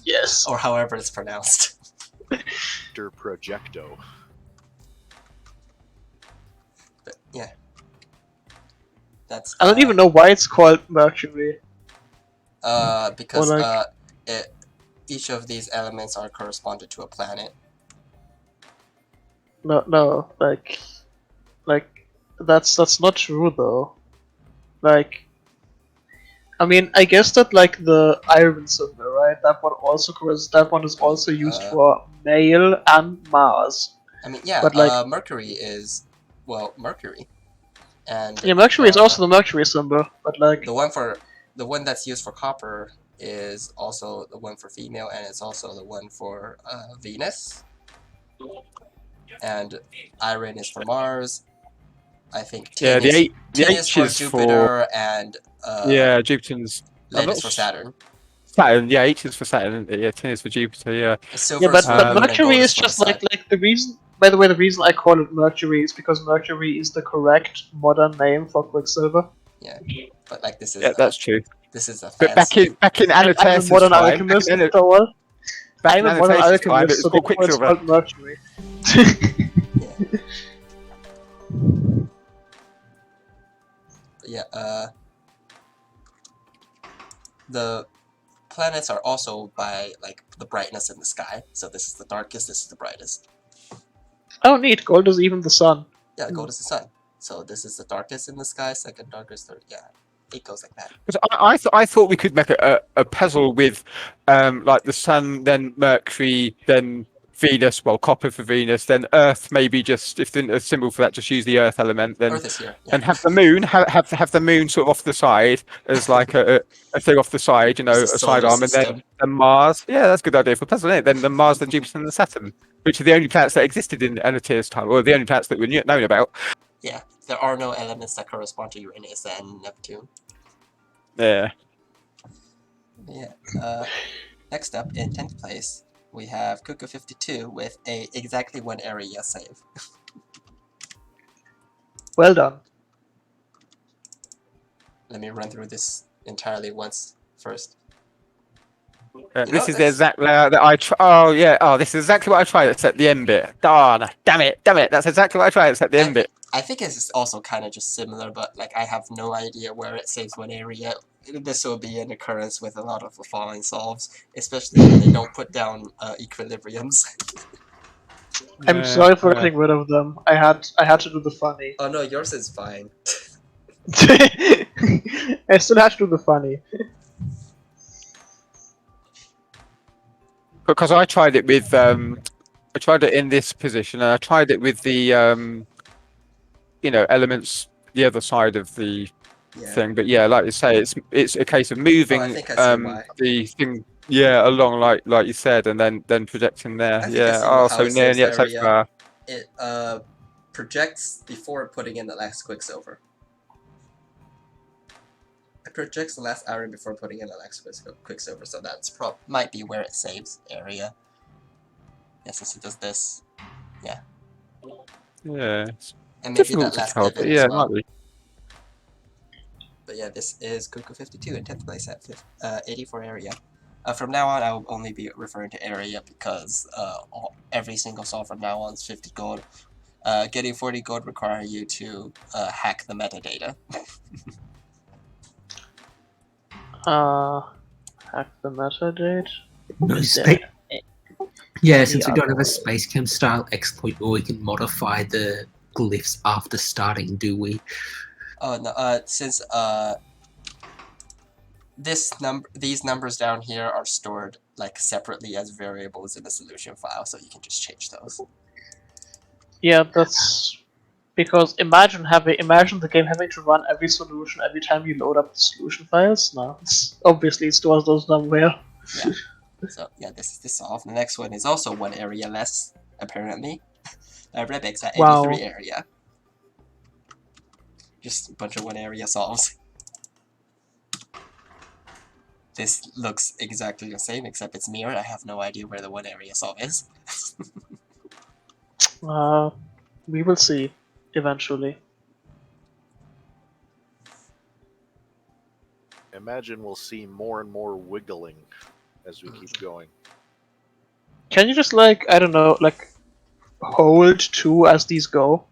Yes. Or however it's pronounced. Projecto. But yeah. That's I don't even know why it's called mercury. because Or like- each of these elements are corresponded to a planet. No, like that's not true though. Like, I mean, I guess that like the iron symbol, right? That one is also used for male and Mars. I mean, yeah, But, like- Mercury is, well, Mercury. And Yeah, mercury is also the mercury symbol, but like the one that's used for copper is also the one for female, and it's also the one for Venus. And iron is for Mars. I think tin the is H for is Jupiter, and Jupiter's. lead is for Saturn. Saturn, yeah, H is for Saturn, isn't it? Yeah, tin is for Jupiter, yeah. Silver yeah, but is for the moon, and mercury gold is for the just sun. like the reason. By the way, the reason I call it mercury is because mercury is the correct modern name for quicksilver. Yeah, but like this is Yeah, that's true. this is a But fancy. back in I'm a Annotatus' modern time, alchemist, so well. back I'm in a modern Annotatus' time, alchemist, it's so called therefore it's Quicksilver. called mercury. Yeah, the planets are also by like the brightness in the sky. So this is the darkest, this is the brightest. Oh, neat. Gold is even the sun. Yeah, gold is the sun. So this is the darkest in the sky, second darkest, third. Yeah, it goes like that. Because I thought we could make a puzzle with like the sun, then Mercury, then Venus, well, copper for Venus, then Earth, maybe just if a symbol for that, just use the Earth element, then Earth is here. Yeah. and have the moon have the moon sort of off the side as like a thing off the side, a It's a side solar arm, and system. then Mars. Yeah, that's a good idea for a puzzle, isn't it? Then the Mars, then Jupiter, and the Saturn, which are the only planets that existed in Annotatus' time, or the only planets that were known about. Yeah, there are no elements that correspond to Uranus and Neptune. Yeah. Yeah. Next up, in 10th place, we have Cuckoo 52 with a exactly one area save. Well done. Let me run through this entirely once first. This is the exact layout that I try. Oh yeah. Oh, this is exactly what I tried except the end bit. Darn! Damn it! Damn it! That's exactly what I tried except the end bit. I think it's also kind of just similar, but like I have no idea where it saves what area. This will be an occurrence with a lot of the following solves, especially when they don't put down equilibriums. I'm sorry for getting rid of them. I had to do the funny. Oh no, yours is fine. I still had to do the funny. Because I tried it with I tried it in this position, and I tried it with the elements the other side of the thing. But yeah, like you say, it's a case of moving I think I see why. the thing along like you said, and then projecting there. I think I see Oh, how so it near saves yet so area. far. It projects before putting in the last quicksilver. It projects the last area before putting in the last quicksilver, so that's might be where it saves area. Yeah, since it does this. Yeah. Yeah. And maybe Difficult that to last tell, divot but as yeah, it well. might be. But yeah, this is Cuckoo 52 in 10th place at 84 area. From now on, I will only be referring to area because every single solve from now on is 50 gold. Getting 40 gold requires you to hack the metadata. Hack the metadata. No space. Yeah, since we don't have a space chem style exploit where we can modify the glyphs after starting, do we? Oh no, since these numbers down here are stored like separately as variables in the solution file, so you can just change those. Yeah, that's because imagine the game having to run every solution every time you load up the solution files. No, obviously it stores those somewhere. Yeah. So yeah, this is the solve. The next one is also one area less, apparently. Rebec's at 83 area. Just a bunch of one area solves. This looks exactly the same, except it's mirrored. I have no idea where the one area solve is. We will see eventually. Imagine we'll see more and more wiggling as we keep going. Can you just I don't know, hold 2 as these go?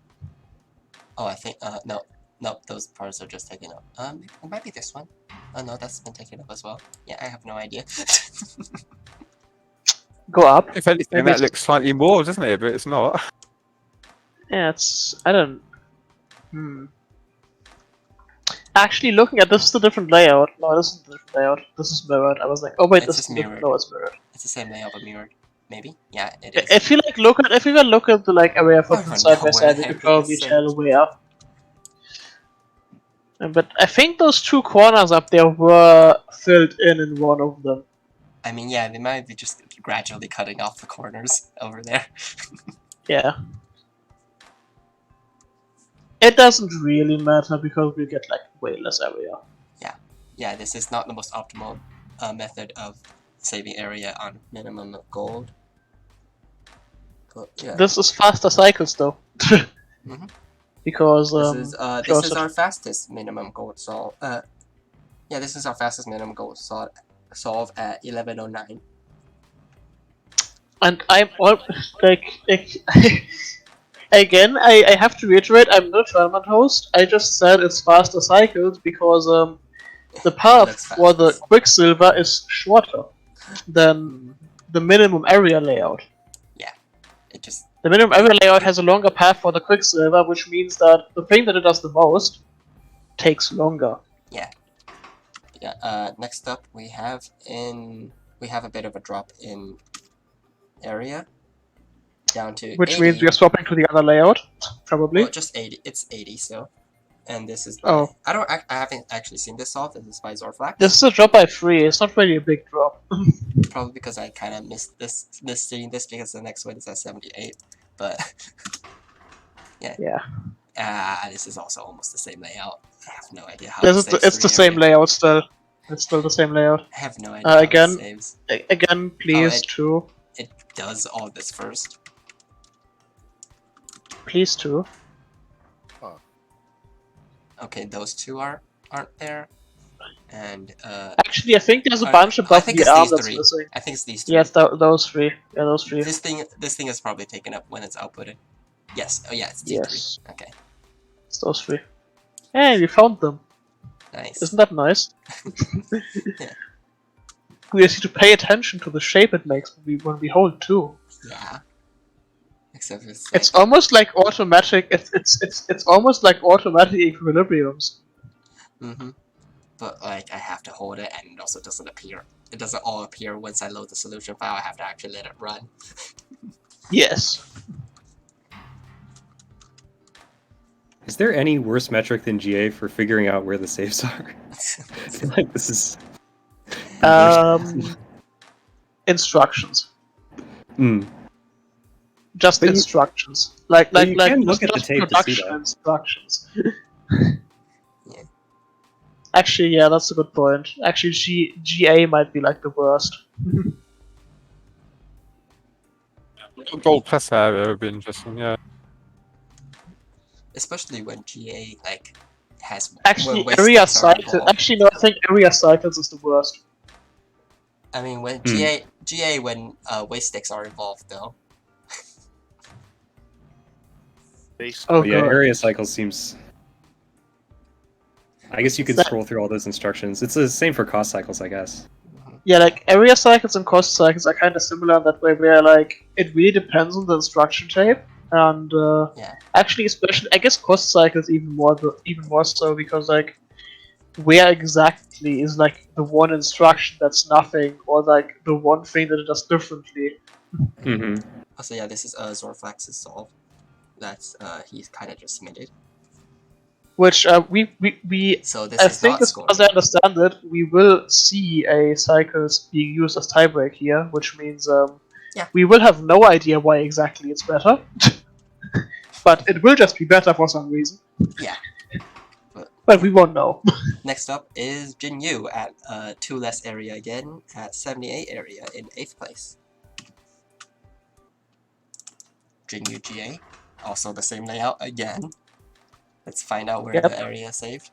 Oh, I think no, those parts are just taken up. It might be this one. Oh no, that's been taken up as well. Yeah, I have no idea. Go up. If anything, Maybe that looks slightly more, doesn't it? But it's not. Yeah, I don't. Actually, looking at this is a different layout. No, this is a different layout. This is mirrored. I was like, oh wait, It's this is mirrored. No, it's mirrored. It's the same layout but mirrored. Maybe? Yeah, it is. If you look at the area footprint side by side, you could probably tell where. But I think those 2 corners up there were filled in one of them. I mean, yeah, they might be just gradually cutting off the corners over there. Yeah. It doesn't really matter because we get way less area. Yeah, this is not the most optimal method of saving area on minimum gold. But, yeah. This is faster cycles though. Mhm. Because this is our fastest minimum gold solve. Yeah, this is our fastest minimum gold solve at 1109. And I'm all again, I have to reiterate, I'm not a tournament host. I just said it's faster cycles because the path for the quicksilver is shorter than the minimum area layout. Yeah, the minimum area layout has a longer path for the quicksilver, which means that the thing that it does the most takes longer. Yeah. Yeah. Next up, we have a bit of a drop in area. Down to which 80. means we are swapping to the other layout, probably. Well, just 80. It's 80 still, and this is. I haven't actually seen this solve. This is by Zorflax. This is a drop by 3. It's not really a big drop. Probably because I kind of missed seeing this because the next one is at 78. But yeah. Yeah. This is also almost the same layout. I have no idea how. It's the same layout still. It's still the same layout. I have no idea. Again, how it saves. Again, please too. It does all this first. Please too. Okay, those two aren't there. and Actually, I think there's a I- bunch I above think the it's arm these that's three. missing. I think it's these three. Yes, those three. Yeah, those three. This thing is probably taken up when it's outputted. Yes. Oh yeah, it's these Yes, three. Okay. it's those three. Hey, we found them. Nice. Isn't that nice? Yeah. We just need to pay attention to the shape it makes when we hold too. Yeah. Except it's like, It's almost like automatic. It's almost like automatic equilibriums. But like I have to hold it, and it also doesn't appear. It doesn't all appear once I load the solution file. I have to actually let it run. Yes. Is there any worse metric than GA for figuring out where the saves are? I feel like this is. Instructions. Hmm. Just But you- instructions. Like you can look at the just tape to see production that. instructions. Yeah. Actually, yeah, that's a good point. Actually, GA might be like the worst. Gold plus area would be interesting. Yeah. Especially when GA like has Actually, when waste area sticks are cycles. involved. Actually, no, I think area cycles is the worst. I mean, when Hmm. GA when waste sticks are involved though. Based Oh, But yeah, God. area cycle seems. I guess you could That- scroll through all those instructions. It's the same for cost cycles, I guess. Yeah, like area cycles and cost cycles are kind of similar in that way, where like it really depends on the instruction type, and Yeah. actually, especially I guess cost cycles even more so because like where exactly is like the one instruction that's nothing, or like the one thing that it does differently. Mm-hmm. Also, yeah, this is Zorflax's solve. That's he's kind of just submitted. Which we So this I is think not as scored. far as I understand it, we will see a cycles being used as tiebreak here, which means Yeah. we will have no idea why exactly it's better, but it will just be better for some reason. Yeah. But we won't know. Next up is Jin Yu at 2 less area again at 78 area in 8th place. Jin Yu GA, also the same layout again. Let's find out where Yep. the area is saved.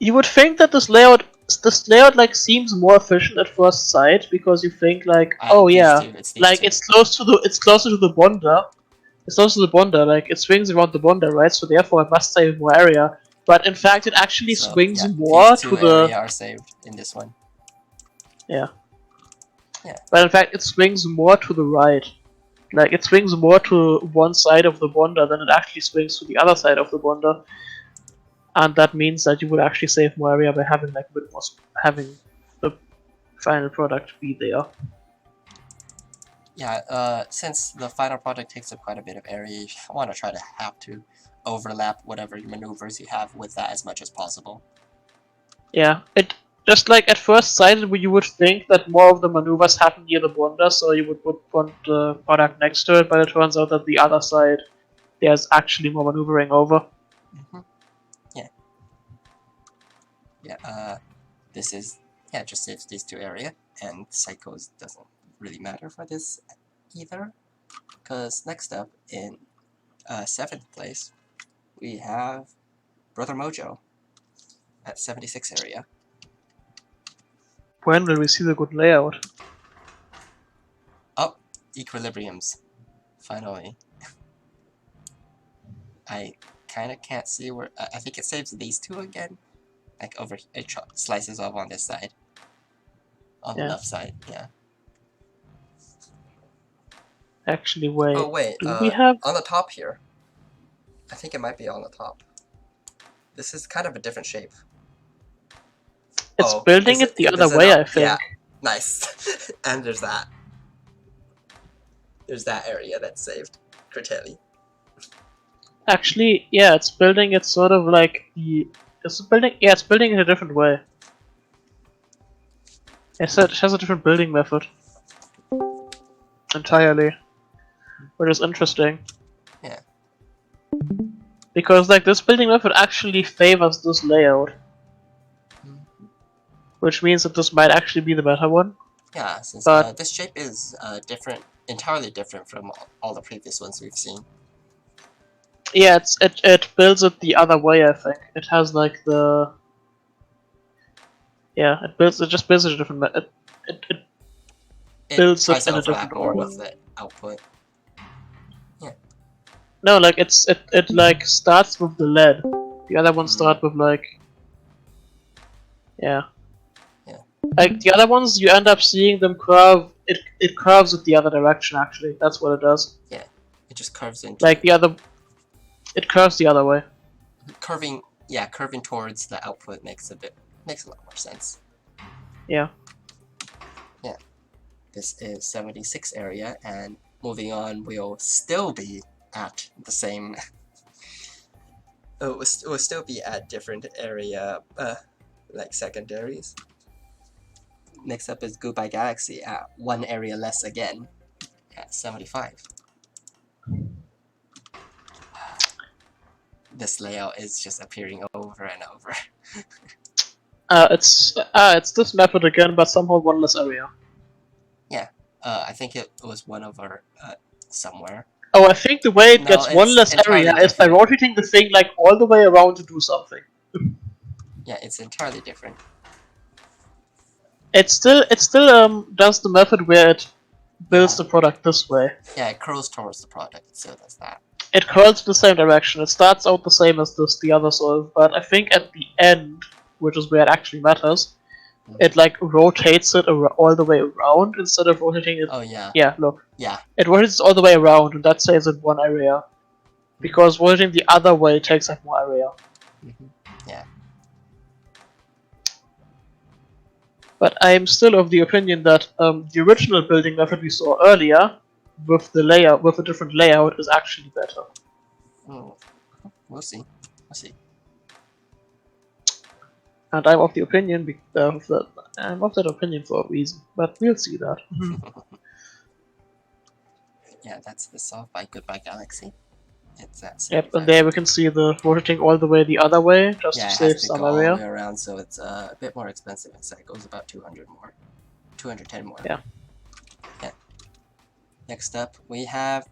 You would think that this layout like seems more efficient at first sight because you think like, oh These yeah, two, it's these like two. it's closer to the bonder. It's closer to the bonder, like it swings around the bonder, right? So therefore it must save more area. But in fact, it actually So, swings yeah, more these two to the area are saved in this one. But in fact, it swings more to the right. Like, it swings more to one side of the bonder than it actually swings to the other side of the bonder. And that means that you would actually save more area by having like a bit more, having the final product be there. Yeah, since the final product takes up quite a bit of area, you want to try to have to overlap whatever maneuvers you have with that as much as possible. Yeah, it just like at first sight, you would think that more of the maneuvers happen near the bonder, so you would want the product next to it, but it turns out that the other side, there's actually more maneuvering over. Yeah, this is, yeah, just saves these two area, and Psychos doesn't really matter for this either, because next up in 7th place, we have Brother Mojo at 76 area. When will we see the good layout? Oh, equilibriums, finally. I kind of can't see where, I think it saves these two again, like over, it slices off on this side, on the left side, yeah. Actually, wait. Oh wait, Do we have? on the top here. I think it might be on the top. This is kind of a different shape. It's Oh, building is it the does other it way, not? I think. Yeah, nice. And there's that. There's that area that's saved. Critically. Actually, yeah, it's building it sort of like the. It's building. Yeah, it's building in a different way. It has a different building method. Entirely. Which is interesting. Yeah. Because, like, this building method actually favors this layout. Which means that this might actually be the better one. Yeah, since But- this shape is different, entirely different from all the previous ones we've seen. Yeah, it builds it the other way, I think. It has, like, the. Yeah, it builds. It just builds it a different. It It builds tries it to in a overlap different more order. with the output. No, like it like starts with the lead. The other ones start with like. Yeah. Yeah. Like the other ones, you end up seeing them curve. It curves in the other direction. Actually, that's what it does. It just curves into Like the other, it curves the other way. curving. Yeah, curving towards the output makes a lot more sense. Yeah. This is 76 area, and moving on, we'll still be at the same. We'll still be at different area, like secondaries. Next up is Goodbye Galaxy at one area less again, at 75. This layout is just appearing over and over. It's this method again, but somehow one less area. I think it was one over somewhere. Oh, I think the way it No, gets one it's less entirely area is by different. rotating the thing like all the way around to do something. Yeah, it's entirely different. It still does the method where it builds the product this way. Yeah, it curls towards the product, so does that. It curls the same direction. It starts out the same as the other solve, but I think at the end, which is where it actually matters, it like rotates it all the way around instead of rotating it. Oh yeah. Yeah, look. Yeah. It rotates all the way around, and that stays in one area. Because rotating the other way takes up more area. Yeah. But I'm still of the opinion that the original building method we saw earlier, with a different layout, is actually better. We'll see. We'll see. And I'm of the opinion I'm of that opinion for a reason. But we'll see that. Yeah, that's the solve by Goodbye Galaxy. It's that. Yep, and there we can see the rotating all the way the other way, just Yeah, to it save has to some go all the way area. around, so it's a bit more expensive in cycles, about 200 more. 210 more. Yeah. Yeah. Next up, we have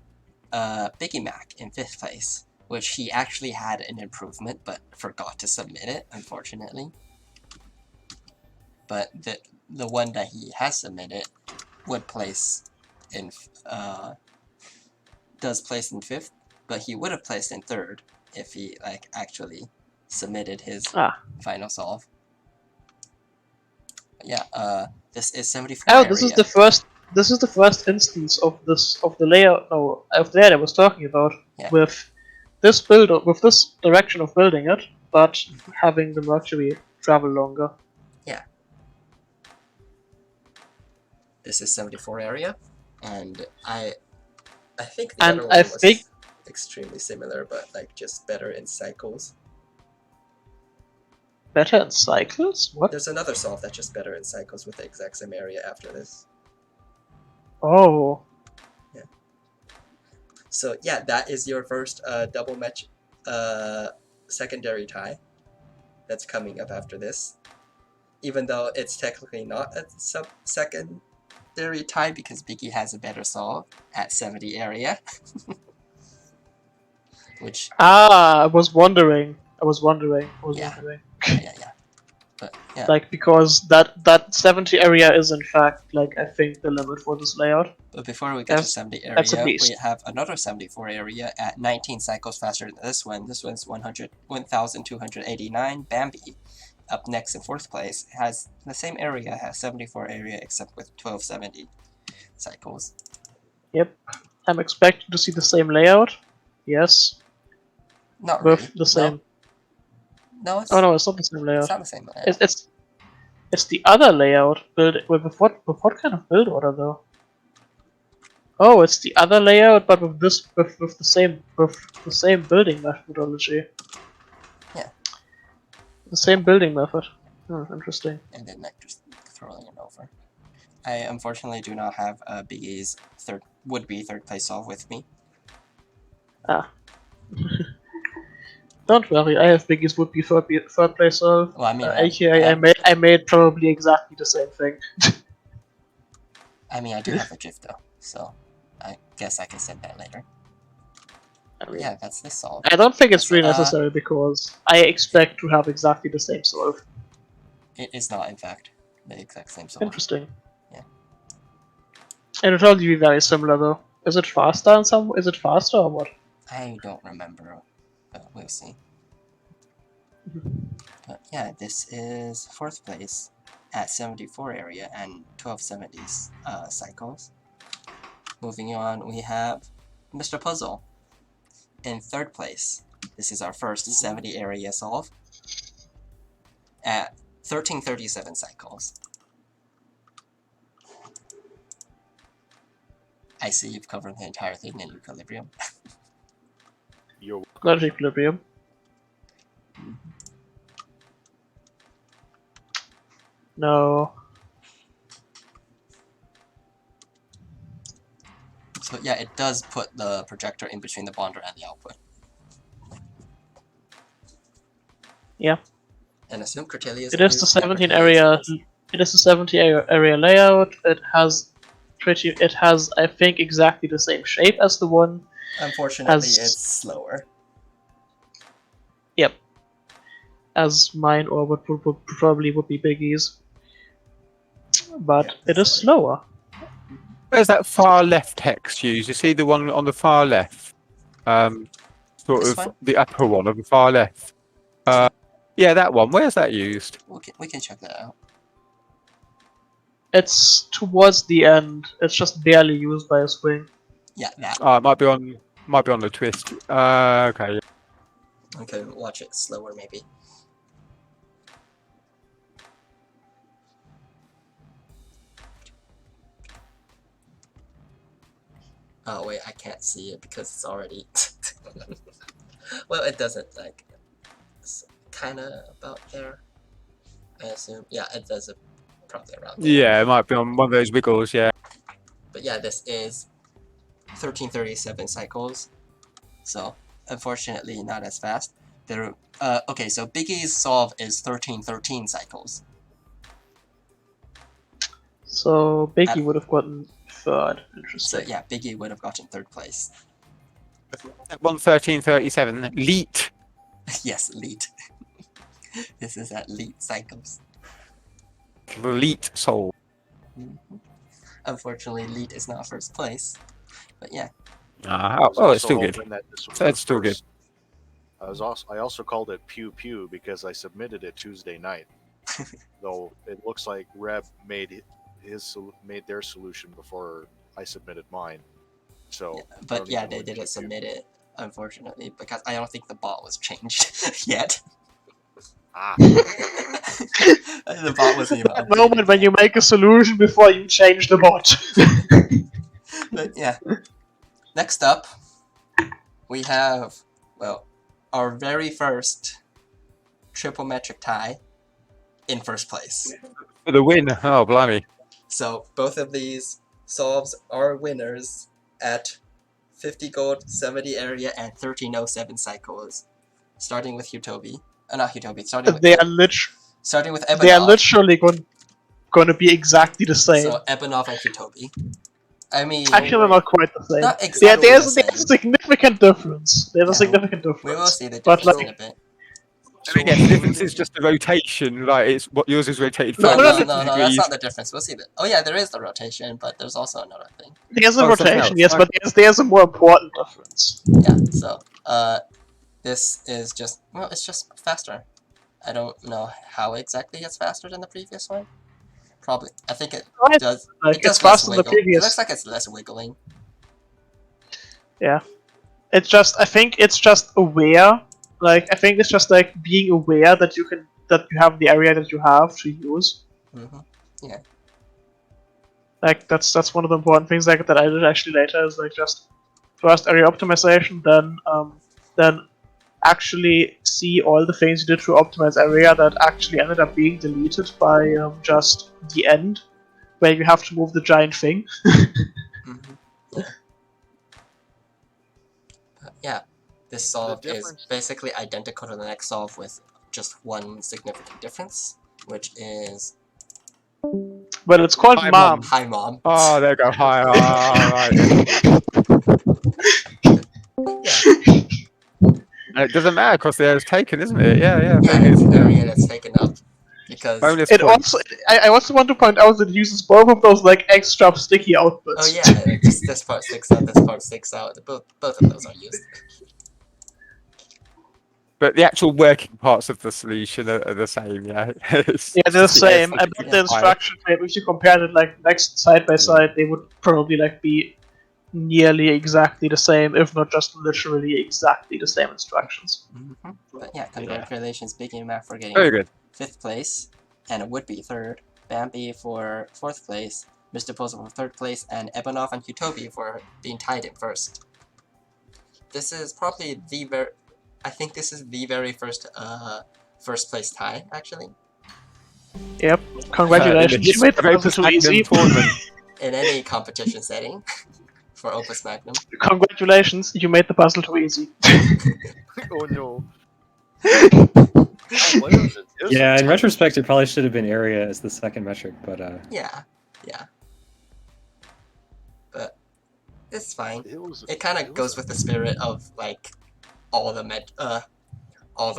Biggie Mac in 5th place, which he actually had an improvement, but forgot to submit it, unfortunately. But the one that he has submitted would place in does place in 5th, but he would have placed in 3rd if he like actually submitted his final solve. But yeah, this is 74 Oh, area. this is the first instance of the layout of that I was talking about, with this direction of building it, but having them actually travel longer. Yeah. This is 74 area, and I think the other one was extremely similar, but like just better in cycles. Better in cycles? What? There's another solve that's just better in cycles with the exact same area after this. Oh. Yeah. So yeah, that is your first double match secondary tie that's coming up after this. Even though it's technically not a secondary tie because Biggie has a better solve at 70 area. Which I was wondering. Yeah. But yeah. Like, because that 70 area is in fact, like, I think the limit for this layout. But before we get to 70 area, we have another 74 area at 19 cycles faster than this one. This one's 1,289. Bambi, up next in 4th place, has the same area, has 74 area, except with 1270 cycles. Yep. I'm expecting to see the same layout. Yes. Not with really. the same. No, it's, no, it's not the same layout. It's not the same layout. It's the other layout. With what kind of build order though? Oh, it's the other layout, but with the same building methodology. Yeah. The same building method. Interesting. And then like just throwing it over. I unfortunately do not have Biggie's would-be third place solve with me. Don't worry, I have Biggie's would-be third place solve. Well, I mean, I made probably exactly the same thing. I mean, I do have a GIF though, so I guess I can send that later. Yeah, that's this solve. I don't think it's really necessary because I expect to have exactly the same solve. It is not, in fact, the exact same solve. Interesting. Yeah. It'll probably be very similar though. Is it faster in some? Is it faster or what? I don't remember, but we'll see. But yeah, this is 4th place at 74 area and 1270 cycles. Moving on, we have Mr. Puzzle in 3rd place. This is our first 70 area solve at 1337 cycles. I see you've covered the entire thing in Equilibrium. You're Not equilibrium. No. So yeah, it does put the projector in between the bonder and the output. Yeah. And assume Cortelius. It is the 17 area. It is the 70 area layout. It has I think, exactly the same shape as the one. Unfortunately, as- it's slower. Yep. As mine or what probably would be Biggie's. But Yeah, it is sorry. slower. Where's that far left hex used? You see the one on the far left? Sort This of one? the upper one on the far left. Yeah, that one. Where's that used? We can check that out. It's towards the end. It's just barely used by a swing. Yeah, that. Oh, it might be on the twist. Okay. Okay, watch it slower maybe. Oh wait, I can't see it because it's already. Well, it doesn't like. It's kind of about there. I assume. Yeah, it does it probably around there. Yeah, it might be on one of those wiggles. Yeah. But yeah, this is 1337 cycles, so unfortunately not as fast. There. Okay, so Biggie's solve is 1313 cycles. So Biggie would have gotten third. So Interesting. yeah, Biggie would have gotten 3rd place. 11337. Leet. Yes, lead. This is at lead cycles. Leet soul. Unfortunately, lead is not 1st place. But yeah, Oh, it's still good. It's still good. I also called it Pew Pew because I submitted it Tuesday night. Though it looks like Reb made their solution before I submitted mine. So, yeah I but don't yeah, even know they what didn't Pew Pew submit it, unfortunately, because I don't think the bot was changed yet. Ah, The bot wasn't even That updated moment when yet. you make a solution before you change the bot. But yeah. Next up, we have, well, our very first triple metric tie in 1st place. For the win. Oh, blimey. So both of these solves are winners at 50 gold, 70 area, and 1307 cycles. Starting with Hutobi. Not Hutobi, starting with they are Ebonov. literally going to be exactly the same. So Ebonov and Hutobi. I mean, Actually, they're not quite the same. not exactly there's the a same. significant difference. There's Yeah, a significant difference. We will see the But, difference like, in a bit. I mean, yeah, the difference is just the rotation. Like, it's what yours is rotated No, 560 that's degrees. not the difference. We'll see that. Oh yeah, there is the rotation, but there's also another thing. There's a Oh, something rotation, else. yes, but there's a more important difference. Yeah, so, this is just, well, it's just faster. I don't know how exactly it's faster than the previous one. Probably, I think it Right? does, Like, it does it's less faster than the wiggle. It previous. looks like it's less wiggling. It's just, I think it's just aware. Like, I think it's just like being aware that you have the area that you have to use. Mm-hmm. Like, that's one of the important things like that I did actually later is like just first area optimization, then actually see all the things you did to optimize area that actually ended up being deleted by just the end, where you have to move the giant thing. Mm-hmm. Yeah. But yeah, this solve is difference- basically identical to the next solve with just one significant difference, which is But it's called Hi, Mom. Hi Mom. Oh, there you go. Hi. Right. Yeah. And it doesn't matter because the air is taken, isn't it? Yeah. Yeah, Very it's good. the area that's taken up. because Bonus It points. also, I also want to point out that it uses both of those like extra sticky outputs. oh yeah, just this part sticks out, this part sticks out. Both of those are used. But the actual working parts of the solution are the same, yeah. Yeah, they're the same. I bet the instruction tape, if you compared it like next side by side, they would probably like be nearly exactly the same, if not just literally exactly the same instructions. Mm-hmm. But yeah, congratulations, Big Game Mac, for getting Very good. 5th place, and a would-be 3rd, Bambi for 4th place, Mr. Puzzle for 3rd place, and Ebonov and Kutobi for being tied in 1st. This is probably I think this is the very first place tie, actually. Yep. Congratulations, you made the puzzle too easy. In any competition setting for Opus Magnum. Congratulations, you made the puzzle too easy. Oh no. Yeah, in retrospect, it probably should have been area as the second metric, but Yeah. But it's fine. It It kind of goes with the spirit of like all the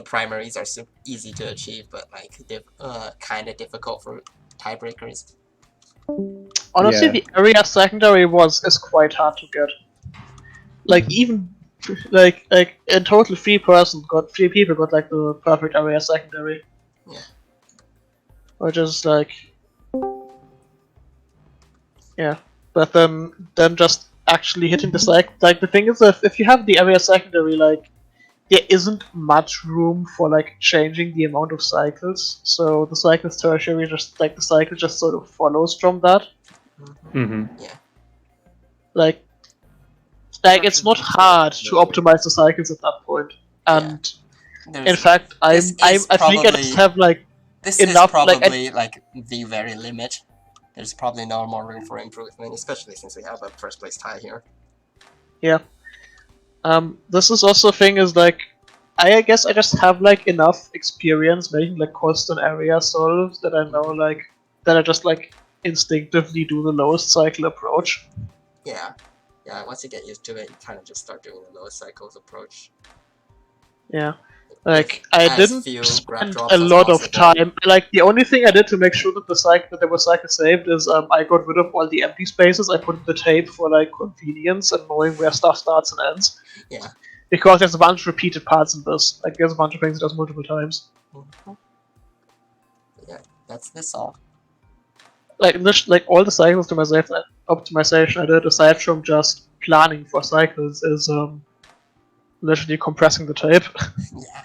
primaries are super easy to achieve, but like kind of difficult for tiebreakers. Honestly, Yeah. the area secondary is quite hard to get. Like even like in total 3 people got like the perfect area secondary. Yeah. Which is like, yeah, but then just actually hitting the cycle. Like the thing is, if you have the area secondary, like there isn't much room for like changing the amount of cycles. So the cycles tertiary just like the cycle just sort of follows from that. Mm-hmm. Yeah. Like it's not hard to optimize the cycles at that point. And in fact, I think I just have like this enough, is probably like the very limit. There's probably no more room for improvement, especially since we have a first place tie here. Yeah. This is also a thing is like, I guess I just have like enough experience making like cost and area solves that I know like that I just like instinctively do the lowest cycle approach. Yeah. Once you get used to it, you kind of just start doing the lowest cycles approach. Yeah. Like I didn't spend a lot of time. Like the only thing I did to make sure that there was cycle saved is I got rid of all the empty spaces. I put in the tape for like convenience and knowing where stuff starts and ends. Yeah. Because there's a bunch of repeated parts in this. Like there's a bunch of things it does multiple times. Mm-hmm. Yeah, that's this all. Like all the cycles optimization I did aside from just planning for cycles is literally compressing the tape. Yeah.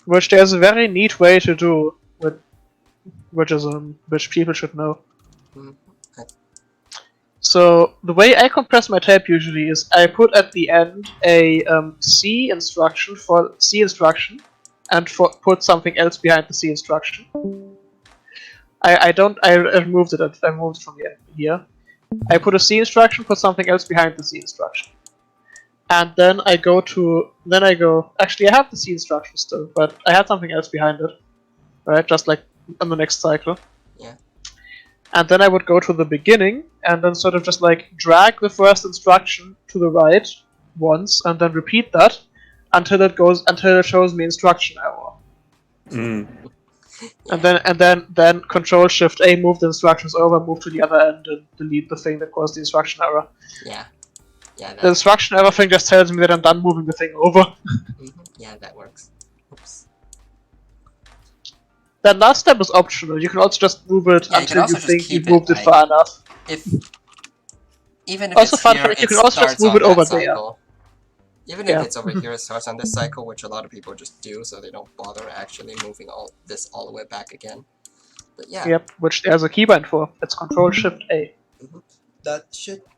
Which there's a very neat way to do, which people should know. Mm-hmm. So the way I compress my tape usually is I put at the end a C instruction, and put something else behind the C instruction. I removed it. I moved it from the end here. I put a C instruction, put something else behind the C instruction. And then actually I have the C instruction still, but I had something else behind it. Right, just like on the next cycle. Yeah. And then I would go to the beginning, and then sort of just like drag the first instruction to the right once, and then repeat that until it shows me instruction error. Mm. And then Control Shift A, move the instructions over, move to the other end, and delete the thing that caused the instruction error. Yeah. The instruction error thing just tells me that I'm done moving the thing over. Mm-hmm. Yeah, that works. Oops. That last step is optional. You can also just move it until you think you've moved it far enough. Even if also it's fun, here, you can also just move it over there. Even if it's over here, it starts on this cycle, which a lot of people just do, so they don't bother actually moving all the way back again. But yeah. Yep, which there's a keybind for. It's Control Shift A. Mm-hmm.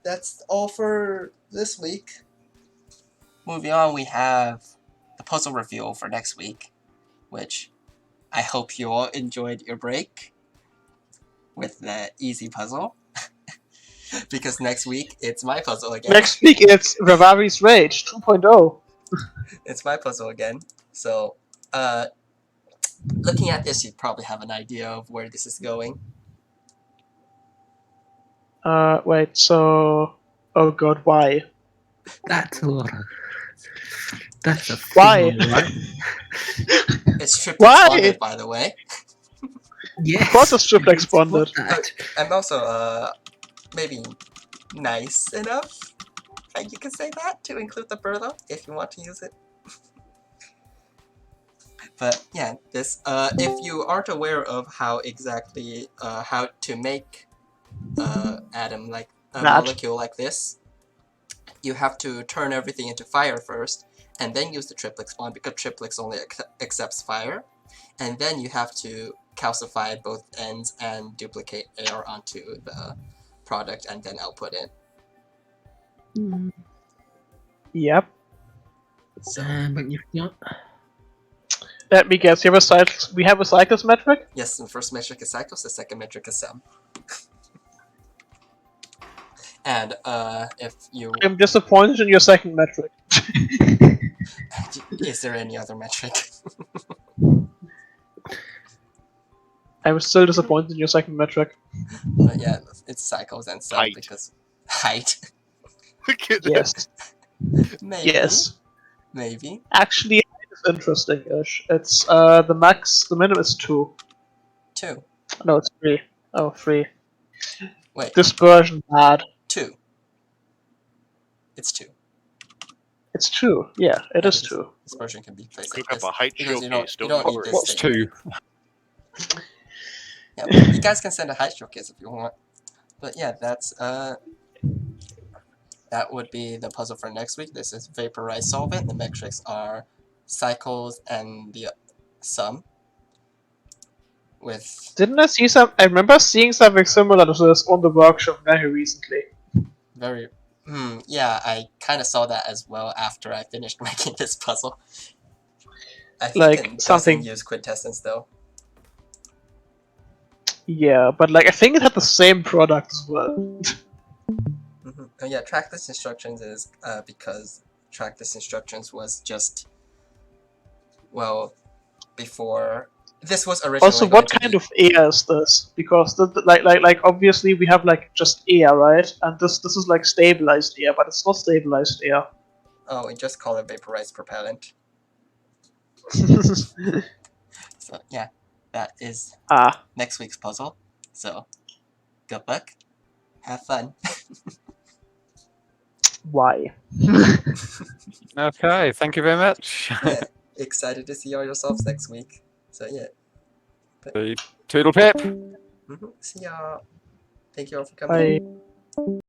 That's all for this week. Moving on, we have the puzzle reveal for next week, which I hope you all enjoyed your break with the easy puzzle. Because next week, it's my puzzle again. Next week, it's Ravari's Rage 2.0. It's my puzzle again. So, looking at this, you probably have an idea of where this is going. Wait, so... Oh god, why? That's a lot of... That's a Why? thing, right? It's triplex Why? bonded, by the way. Yes. Of course it's triplex you can bonded. spot that. I'm also maybe nice enough, and you can say that, to include the burlap if you want to use it. But yeah, this if you aren't aware of how exactly how to make atom like a That. molecule like this, you have to turn everything into fire first, and then use the triplex bond because triplex only accepts fire, and then you have to calcify both ends and duplicate air onto the product and then output it. Yep. So But you've got Let me guess. We have a Cylces metric. yes, the first metric is cycles, the second metric is sum. And if you I'm disappointed in your second metric. is there any other metric? I'm still disappointed in your second metric. But yeah, it's cycles and sum Height. because height. Yes. Maybe. Yes. Maybe. Actually, it's interesting-ish. It's the minimum is 2. 2. No, it's 3. Oh, 3. Wait, Dispersion bad. 2. It's 2. It's 2. Yeah, it is 2. Dispersion can be placed Could like have this. a height Because showcase. you don't Don't need worry. this What's statement. 2? Yeah, you guys can send a height showcase if you want. But yeah, that's that would be the puzzle for next week. This is vaporized solvent. The metrics are cycles and the sum. With Didn't I see some? I remember seeing something similar to this on the workshop very recently. very yeah, I kind of saw that as well after I finished making this puzzle. I think Like, it something- doesn't use quintessence though. Yeah, but like I think it had the same product as well. Oh yeah, trackless instructions is because trackless instructions was just, well, before this was originally Also, going what to kind be, of air is this? Because like obviously we have like just air, right? And this is like stabilized air, but it's not stabilized air. oh, we just call it vaporized propellant. So yeah, that is Ah, next week's puzzle. So good luck, have fun. why? Okay, thank you very much. Yeah, excited to see all yourselves next week. So yeah, Toodle pip. see y'all. Thank you all for coming. Bye.